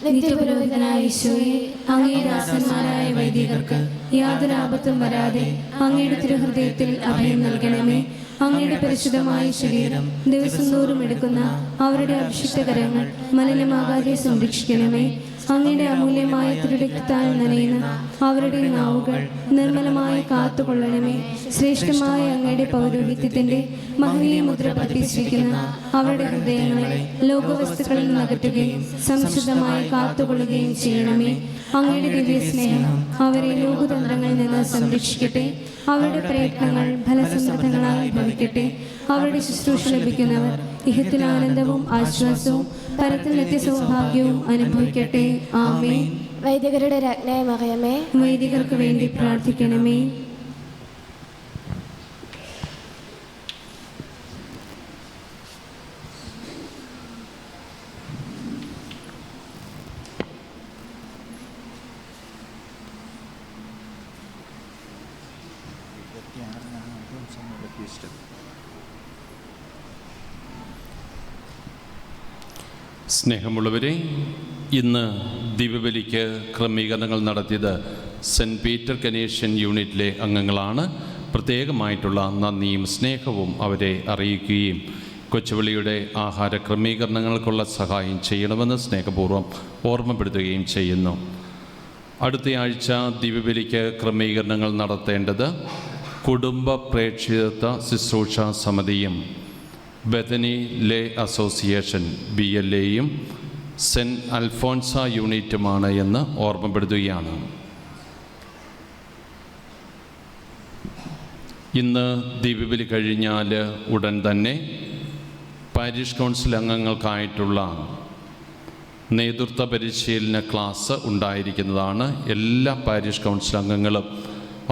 നിത്യപുരോഹിതനായ ഈശോയെ, അങ്ങേ ദാസന്മാരായ വൈദികർക്ക് യാതൊരു ആപത്തും വരാതെ അങ്ങയുടെ തിരുഹൃദയത്തിൽ അഭയം നൽകണമേ. അങ്ങയുടെ പരിശുദ്ധമായ ശരീരം ദിവസം തോറും എടുക്കുന്ന അവരുടെ അഭിഷിക്ത കരങ്ങൾ മലിനമാകാതെ സംരക്ഷിക്കണമേ. അങ്ങയുടെ അമൂല്യമായ തിരുരക്തത്താൽ നനയുന്ന അവരുടെ നാവുകൾ നിർമ്മലമായി കാത്തുകൊള്ളണമേ. ശ്രേഷ്ഠമായ അങ്ങയുടെ പൗരോഹിത്യത്തിന്റെ മഹനീയ മുദ്ര പതിപ്പിച്ചിരിക്കുന്ന അവരുടെ ഹൃദയങ്ങളെ ലോകവസ്തുക്കളിൽ നിന്ന് അകറ്റുകയും സംശുദ്ധമായി കാത്തുകൊള്ളുകയും ചെയ്യണമേ. അങ്ങയുടെ ദിവ്യ സ്നേഹം അവരെ ലോകതന്ത്രങ്ങളിൽ നിന്ന് സംരക്ഷിക്കട്ടെ. അവരുടെ പ്രയത്നങ്ങൾ ഫലസമൃദ്ധങ്ങളായി ഭവിക്കട്ടെ. അവരുടെ ശുശ്രൂഷ ലഭിക്കുന്നവർ ഇഹത്തിൽ ആനന്ദവും ആശ്വാസവും പരത്തിൽ നിത്യസൗഭാഗ്യവും അനുഭവിക്കട്ടെ. ആമേൻ. വൈദികരുടെ രാജ്ഞായ മറിയമേ, വൈദികർക്ക് വേണ്ടി പ്രാർത്ഥിക്കണമേ. സ്നേഹമുള്ളവരെ, ഇന്ന് ദിവ്യബലിക്ക് ക്രമീകരണങ്ങൾ നടത്തിയത് സെൻറ്റ് പീറ്റർ കനേഷ്യൻ യൂണിറ്റിലെ അംഗങ്ങളാണ്. പ്രത്യേകമായിട്ടുള്ള നന്ദിയും സ്നേഹവും അവരെ അറിയിക്കുകയും കൊച്ചുപള്ളിയുടെ ആഹാര ക്രമീകരണങ്ങൾക്കുള്ള സഹായം ചെയ്യണമെന്ന് സ്നേഹപൂർവ്വം ഓർമ്മപ്പെടുത്തുകയും ചെയ്യുന്നു. അടുത്തയാഴ്ച ദിവ്യബലിക്ക് ക്രമീകരണങ്ങൾ നടത്തേണ്ടത് കുടുംബ പ്രേക്ഷിതത്വ ശുശ്രൂഷ സമിതിയും ബെഥനി ലേ അസോസിയേഷൻ BLAയും സെൻറ്റ് അൽഫോൺസ യൂണിറ്റുമാണ് എന്ന് ഓർമ്മപ്പെടുത്തുകയാണ്. ഇന്ന് ദിവ്യബലി കഴിഞ്ഞാൽ ഉടൻ തന്നെ പാരിഷ് കൗൺസിൽ അംഗങ്ങൾക്കായിട്ടുള്ള നേതൃത്വ പരിശീലന ക്ലാസ് ഉണ്ടായിരിക്കുന്നതാണ്. എല്ലാ പാരിഷ് കൗൺസിൽ അംഗങ്ങളും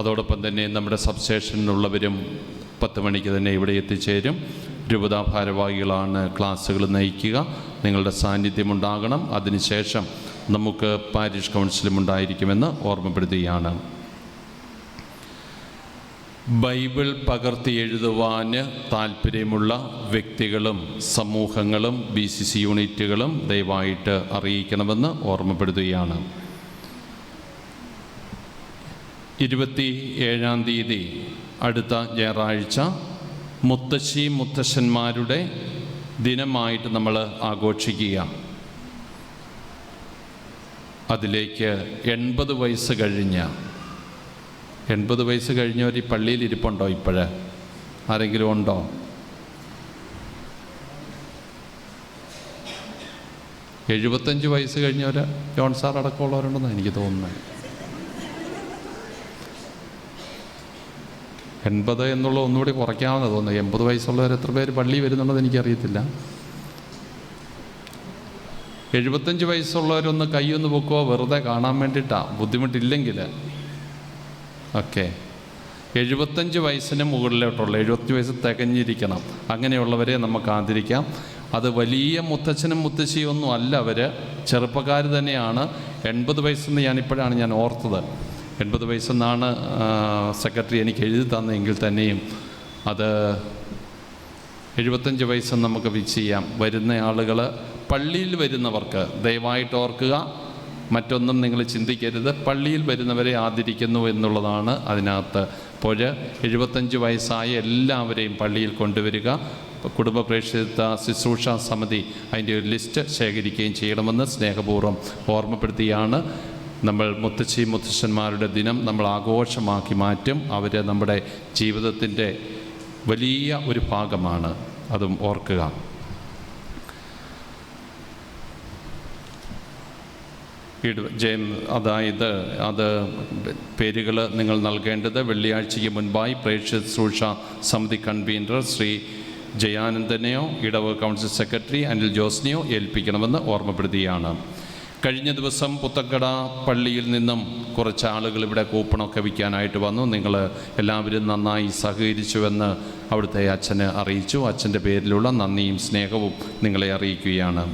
അതോടൊപ്പം തന്നെ നമ്മുടെ സബ്സ്റ്റേഷനിലുള്ളവരും 10 മണിക്ക് തന്നെ ഇവിടെ എത്തിച്ചേരും. രൂപതാ ഭാരവാഹികളാണ് ക്ലാസ്സുകൾ നയിക്കുക. നിങ്ങളുടെ സാന്നിധ്യമുണ്ടാകണം. അതിനുശേഷം നമുക്ക് പാരിഷ് കൗൺസിലും ഉണ്ടായിരിക്കുമെന്ന് ഓർമ്മപ്പെടുത്തുകയാണ്. ബൈബിൾ പകർത്തി എഴുതുവാൻ താല്പര്യമുള്ള വ്യക്തികളും സമൂഹങ്ങളും BCC യൂണിറ്റുകളും ദയവായിട്ട് അറിയിക്കണമെന്ന് ഓർമ്മപ്പെടുത്തുകയാണ്. 27-ാം തീയതി അടുത്ത ഞായറാഴ്ച മുത്തശ്ശി മുത്തശ്ശന്മാരുടെ ദിനമായിട്ട് നമ്മൾ ആഘോഷിക്കുക. അതിലേക്ക് 80 വയസ്സ് കഴിഞ്ഞവർ ഈ പള്ളിയിൽ ഇരിപ്പുണ്ടോ? ഇപ്പോഴ് ആരെങ്കിലും ഉണ്ടോ? എഴുപത്തഞ്ച് വയസ്സ് കഴിഞ്ഞവർ ജോൺ സാർ അടക്കമുള്ളവരുണ്ടെന്നാണ് എനിക്ക് തോന്നുന്നത്. 80 എന്നുള്ള ഒന്നുകൂടി കുറയ്ക്കാമെന്ന് തോന്നുന്നു. 80 വയസ്സുള്ളവർ എത്ര പേര് പള്ളി വരുന്നുള്ളത് എനിക്കറിയത്തില്ല. 75 വയസ്സുള്ളവരൊന്ന് കൈയൊന്ന് പൊക്കുമോ, വെറുതെ കാണാൻ വേണ്ടിയിട്ടാണ്, ബുദ്ധിമുട്ടില്ലെങ്കിൽ. ഓക്കെ, 75 വയസ്സിന് മുകളിലോട്ടുള്ള 75 വയസ്സ് തികഞ്ഞിരിക്കണം, അങ്ങനെയുള്ളവരെ നമുക്ക് ആദരിക്കാം. അത് വലിയ മുത്തച്ഛനും മുത്തശ്ശിയും ഒന്നും അല്ല, അവർ ചെറുപ്പക്കാർ തന്നെയാണ്. 80 വയസ്സെന്ന് ഞാനിപ്പോഴാണ് ഞാൻ ഓർത്തത്. 80 വയസ്സെന്നാണ് സെക്രട്ടറി എനിക്ക് എഴുതി തന്നെങ്കിൽ തന്നെയും അത് 75 വയസ്സ് നമുക്ക് ഫിക്സ് ചെയ്യാം. വരുന്ന ആളുകൾ, പള്ളിയിൽ വരുന്നവർക്ക് ദയവായിട്ട് ഓർക്കുക, മറ്റൊന്നും നിങ്ങൾ ചിന്തിക്കരുത്, പള്ളിയിൽ വരുന്നവരെ ആദരിക്കുന്നു എന്നുള്ളതാണ് അതിനകത്ത്. അപ്പോൾ 75 വയസ്സായ എല്ലാവരെയും പള്ളിയിൽ കൊണ്ടുവരിക. കുടുംബ പ്രേക്ഷിത ശുശ്രൂഷ സമിതി അതിൻ്റെ ഒരു ലിസ്റ്റ് ശേഖരിക്കുകയും ചെയ്യണമെന്ന് സ്നേഹപൂർവ്വം ഓർമ്മപ്പെടുത്തിയാണ്. നമ്മൾ മുത്തശ്ശി മുത്തശ്ശന്മാരുടെ ദിനം നമ്മൾ ആഘോഷമാക്കി മാറ്റും. അവർ നമ്മുടെ ജീവിതത്തിൻ്റെ വലിയ ഒരു ഭാഗമാണ്, അതും ഓർക്കുക. അതായത് അത് പേരുകൾ നിങ്ങൾ നൽകേണ്ടത് വെള്ളിയാഴ്ചയ്ക്ക് മുൻപായി പ്രേക്ഷിത ശുശ്രൂഷ സമിതി കൺവീനർ ശ്രീ ജയാനന്ദനെയോ ഇടവക കൗൺസിൽ സെക്രട്ടറി അനിൽ ജോസിനെയോ ഏൽപ്പിക്കണമെന്ന് ഓർമ്മപ്പെടുത്തുകയാണ്. കഴിഞ്ഞ ദിവസം പുത്തക്കട പള്ളിയിൽ നിന്നും കുറച്ച് ആളുകൾ ഇവിടെ കൂപ്പണൊക്കെ വിൽക്കാനായിട്ട് വന്നു. നിങ്ങൾ എല്ലാവരും നന്നായി സഹകരിച്ചുവെന്ന് അവിടുത്തെ അച്ഛന് അറിയിച്ചു. അച്ഛൻ്റെ പേരിലുള്ള നന്ദിയും സ്നേഹവും നിങ്ങളെ അറിയിക്കുകയാണ്.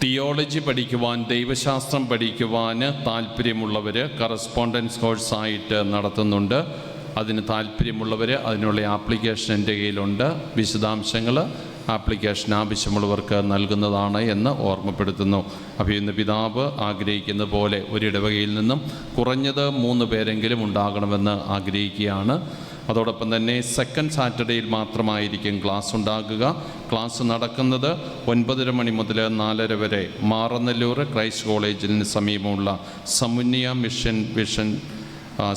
തിയോളജി പഠിക്കുവാൻ, ദൈവശാസ്ത്രം പഠിക്കുവാൻ താല്പര്യമുള്ളവർ കറസ്പോണ്ടൻസ് കോഴ്സായിട്ട് നടത്തുന്നുണ്ട്. അതിന് താല്പര്യമുള്ളവർ അതിനുള്ള ആപ്ലിക്കേഷൻ എൻ്റെ കയ്യിലുണ്ട്. വിശദാംശങ്ങൾ ആപ്ലിക്കേഷൻ ആവശ്യമുള്ളവർക്ക് നൽകുന്നതാണ് എന്ന് ഓർമ്മപ്പെടുത്തുന്നു. അപ്പോൾ ഇന്ന് പിതാവ് ആഗ്രഹിക്കുന്ന പോലെ ഒരിടവകയിൽ നിന്നും കുറഞ്ഞത് 3 പേരെങ്കിലും ഉണ്ടാകണമെന്ന് ആഗ്രഹിക്കുകയാണ്. അതോടൊപ്പം തന്നെ സെക്കൻഡ് സാറ്റർഡേയിൽ മാത്രമായിരിക്കും ക്ലാസ് ഉണ്ടാകുക. ക്ലാസ് നടക്കുന്നത് 9:30 മണി മുതൽ 4:30 വരെ മാറനല്ലൂർ ക്രൈസ്റ്റ് കോളേജിന് സമീപമുള്ള സമുന്യ മിഷൻ വിഷൻ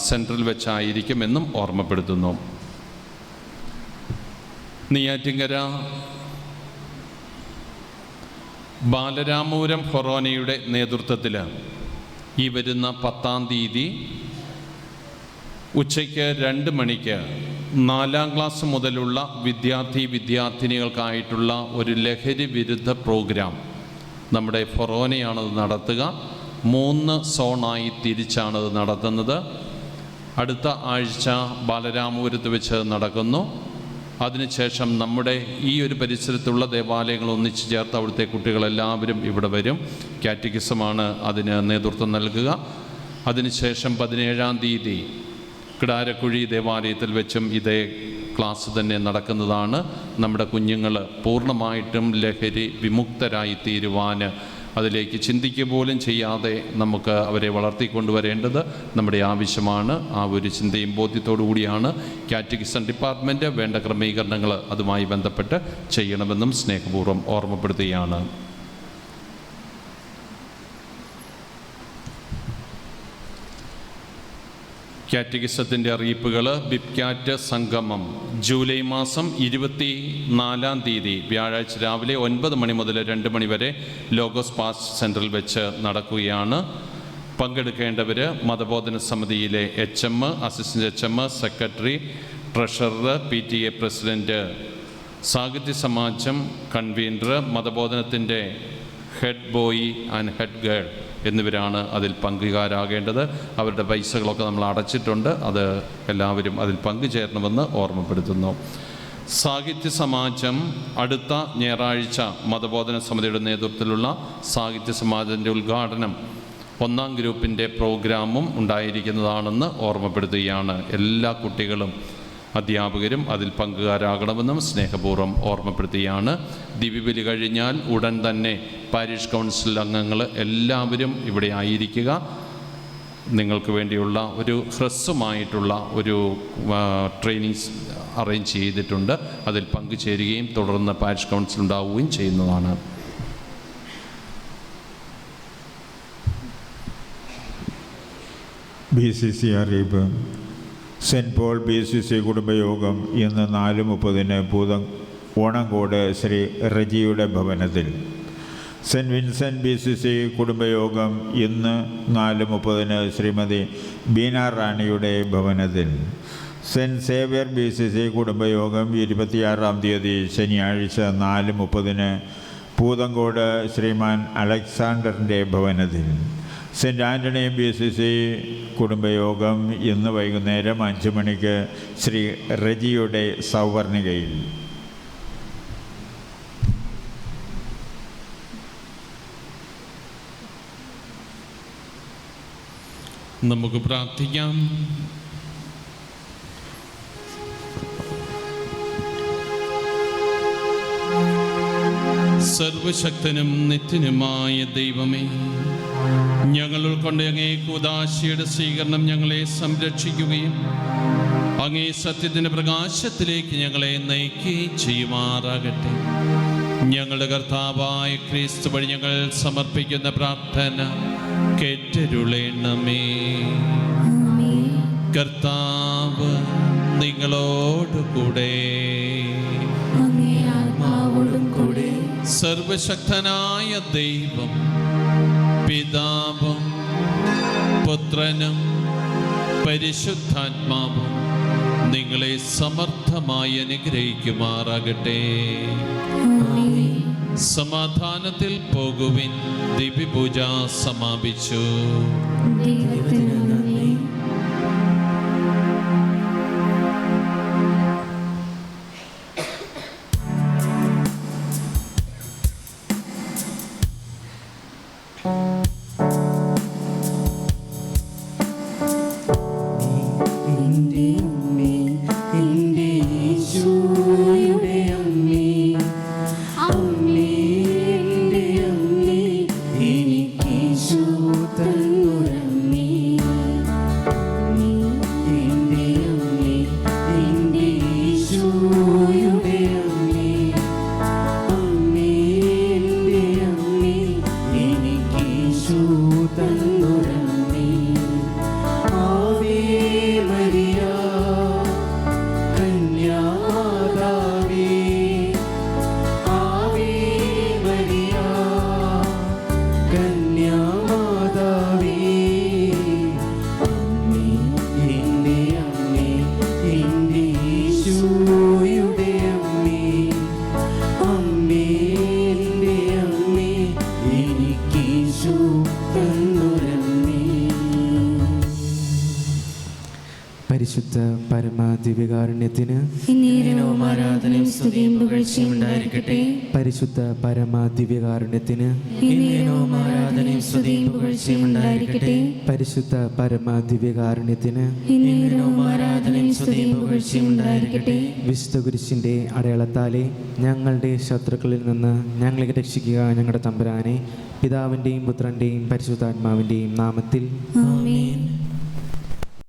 സെൻറ്ററിൽ വെച്ചായിരിക്കുമെന്നും ഓർമ്മപ്പെടുത്തുന്നു. നെയ്യാറ്റിൻകര ബാലരാമപുരം ഫൊറോനയുടെ നേതൃത്വത്തിൽ ഈ വരുന്ന 10-ാം തീയതി ഉച്ചയ്ക്ക് 2 മണിക്ക് 4ാം ക്ലാസ് മുതലുള്ള വിദ്യാർത്ഥിനികൾക്കായിട്ടുള്ള ഒരു ലഹരി വിരുദ്ധ പ്രോഗ്രാം നമ്മുടെ ഫൊറോനയാണത് നടത്തുക. 3 സോണായി തിരിച്ചാണത് നടത്തുന്നത്. അടുത്ത ആഴ്ച ബാലരാമപുരത്ത് വെച്ച് നടക്കുന്നു. അതിനുശേഷം നമ്മുടെ ഈ ഒരു പരിസരത്തുള്ള ദേവാലയങ്ങൾ ഒന്നിച്ചു ചേർത്ത് അവിടുത്തെ കുട്ടികളെല്ലാവരും ഇവിടെ വരും. കാറ്റഗിസമാണ് അതിന് നേതൃത്വം നൽകുക. അതിനുശേഷം 17-ാം തീയതി കിടാരക്കുഴി ദേവാലയത്തിൽ വെച്ചും ഇതേ ക്ലാസ് തന്നെ നടക്കുന്നതാണ്. നമ്മുടെ കുഞ്ഞുങ്ങൾ പൂർണ്ണമായിട്ടും ലഹരി വിമുക്തരായി തീരുവാൻ, അതിലേക്ക് ചിന്തിക്കുക പോലും ചെയ്യാതെ നമുക്ക് അവരെ വളർത്തിക്കൊണ്ടുവരേണ്ടത് നമ്മുടെ ആവശ്യമാണ്. ആ ഒരു ചിന്തയും ബോധ്യത്തോടു കൂടിയാണ് കാറ്റഗിസം ഡിപ്പാർട്ട്മെൻറ്റ് വേണ്ട ക്രമീകരണങ്ങൾ അതുമായി ബന്ധപ്പെട്ട് ചെയ്യണമെന്നും സ്നേഹപൂർവ്വം ഓർമ്മപ്പെടുത്തുകയാണ്. കാറ്റഗിസത്തിൻ്റെ അറിയിപ്പുകൾ. ബിപ്കാറ്റ് സംഗമം ജൂലൈ മാസം 24-ാം തീയതി വ്യാഴാഴ്ച രാവിലെ 9 മണി മുതൽ 2 മണി വരെ ലോഗോസ് പാസ് സെൻറ്ററിൽ വെച്ച് നടക്കുകയാണ്. പങ്കെടുക്കേണ്ടവർ മതബോധന സമിതിയിലെ HM, assistant HM, secretary, treasurer, PTA president, സാഹിത്യ സമാജം കൺവീനർ, മതബോധനത്തിൻ്റെ head boy and head girl എന്നിവരാണ് അതിൽ പങ്കുകാരാകേണ്ടത്. അവരുടെ പൈസകളൊക്കെ നമ്മൾ അടച്ചിട്ടുണ്ട്. അത് എല്ലാവരും അതിൽ പങ്കുചേരണമെന്ന് ഓർമ്മപ്പെടുത്തുന്നു. സാഹിത്യ സമാജം അടുത്ത ഞായറാഴ്ച മതബോധന സമിതിയുടെ നേതൃത്വത്തിലുള്ള സാഹിത്യ സമാജത്തിൻ്റെ ഉദ്ഘാടനം 1ാം ഗ്രൂപ്പിൻ്റെ പ്രോഗ്രാമും ഉണ്ടായിരിക്കുന്നതാണെന്ന് ഓർമ്മപ്പെടുത്തുകയാണ്. എല്ലാ കുട്ടികളും അധ്യാപകരും അതിൽ പങ്കുകാരാകണമെന്നും സ്നേഹപൂർവ്വം ഓർമ്മപ്പെടുത്തുകയാണ്. ദിവ്യബലി കഴിഞ്ഞാൽ ഉടൻ തന്നെ പാരിഷ് കൗൺസിൽ അംഗങ്ങൾ എല്ലാവരും ഇവിടെ ആയിരിക്കുക. നിങ്ങൾക്ക് വേണ്ടിയുള്ള ഒരു ഹ്രസ്വമായിട്ടുള്ള ഒരു ട്രെയിനിങ്സ് അറേഞ്ച് ചെയ്തിട്ടുണ്ട്. അതിൽ പങ്കുചേരുകയും തുടർന്ന് പാരിഷ് കൗൺസിൽ ഉണ്ടാവുകയും ചെയ്യുന്നതാണ്. BCC അറിയിപ്പ്. സെൻറ്റ് പോൾ BCC കുടുംബയോഗം ഇന്ന് 4:30 ഓണങ്കോട് ശ്രീ റജിയുടെ ഭവനത്തിൽ. സെൻറ്റ് വിൻസെൻറ്റ് BCC കുടുംബയോഗം ഇന്ന് 4:30 ശ്രീമതി ബീന റാണിയുടെ ഭവനത്തിൽ. സെൻറ്റ് സേവ്യർ BCC കുടുംബയോഗം 26-ാം തീയതി ശനിയാഴ്ച 4:30 പൂതങ്കോട് ശ്രീമാൻ അലക്സാണ്ടറിൻ്റെ ഭവനത്തിൽ. സെൻറ്റ് ആൻ്റണി BCC കുടുംബയോഗം ഇന്ന് വൈകുന്നേരം 5 മണിക്ക് ശ്രീ റജിയുടെ സൗവർണികയിൽ. നമുക്ക് പ്രാർത്ഥിക്കാം. സർവശക്തനും നിത്യനുമായ ദൈവമേ, ഞങ്ങൾ ഉൾക്കൊണ്ട് അങ്ങേ കൂദാശയുടെ സ്വീകരണം ഞങ്ങളെ സംരക്ഷിക്കുകയും അങ്ങേ സത്യത്തിൻ്റെ പ്രകാശത്തിലേക്ക് ഞങ്ങളെ നയിക്കുകയും ചെയ്യുമാറാകട്ടെ. ഞങ്ങളുടെ കർത്താവായ ക്രിസ്തു വഴി ഞങ്ങൾ സമർപ്പിക്കുന്ന പ്രാർത്ഥന കേട്ടരുളേണമേ. കർത്താവ് നിങ്ങളോടുകൂടെ. സർവശക്തനായ ദൈവം പിതാവും പുത്രനും പരിശുദ്ധാത്മാവും നിങ്ങളെ സമർത്ഥമായി അനുഗ്രഹിക്കുമാറാകട്ടെ. സമാധാനത്തിൽ പോകുവിൻ. ദിവ്യപൂജ സമാപിച്ചു. പരിശുദ്ധ പരമാദിവ്യകാരുണ്യത്തിന് ആരാധനയും സ്തുതിയും പുകഴ്ചയും ഉണ്ടായിരിക്കട്ടെ. പരിശുദ്ധ പരമാദിവ്യകാരുണ്യത്തിന് ആരാധനയും സ്തുതിയും പുകഴ്ചയും ഉണ്ടായിരിക്കട്ടെ. പരിശുദ്ധ പരമാദിവ്യകാരുണ്യത്തിന് ആരാധനയും സ്തുതിയും പുകഴ്ചയും ഉണ്ടായിരിക്കട്ടെ. വിശുദ്ധ കുരിശിൻ്റെ അടയാളത്താലെ ഞങ്ങളുടെ ശത്രുക്കളിൽ നിന്ന് ഞങ്ങളെ രക്ഷിക്കുക ഞങ്ങളുടെ തമ്പുരാനെ. പിതാവിൻ്റെയും പുത്രൻ്റെയും പരിശുദ്ധാത്മാവിൻ്റെയും നാമത്തിൽ ആമേൻ.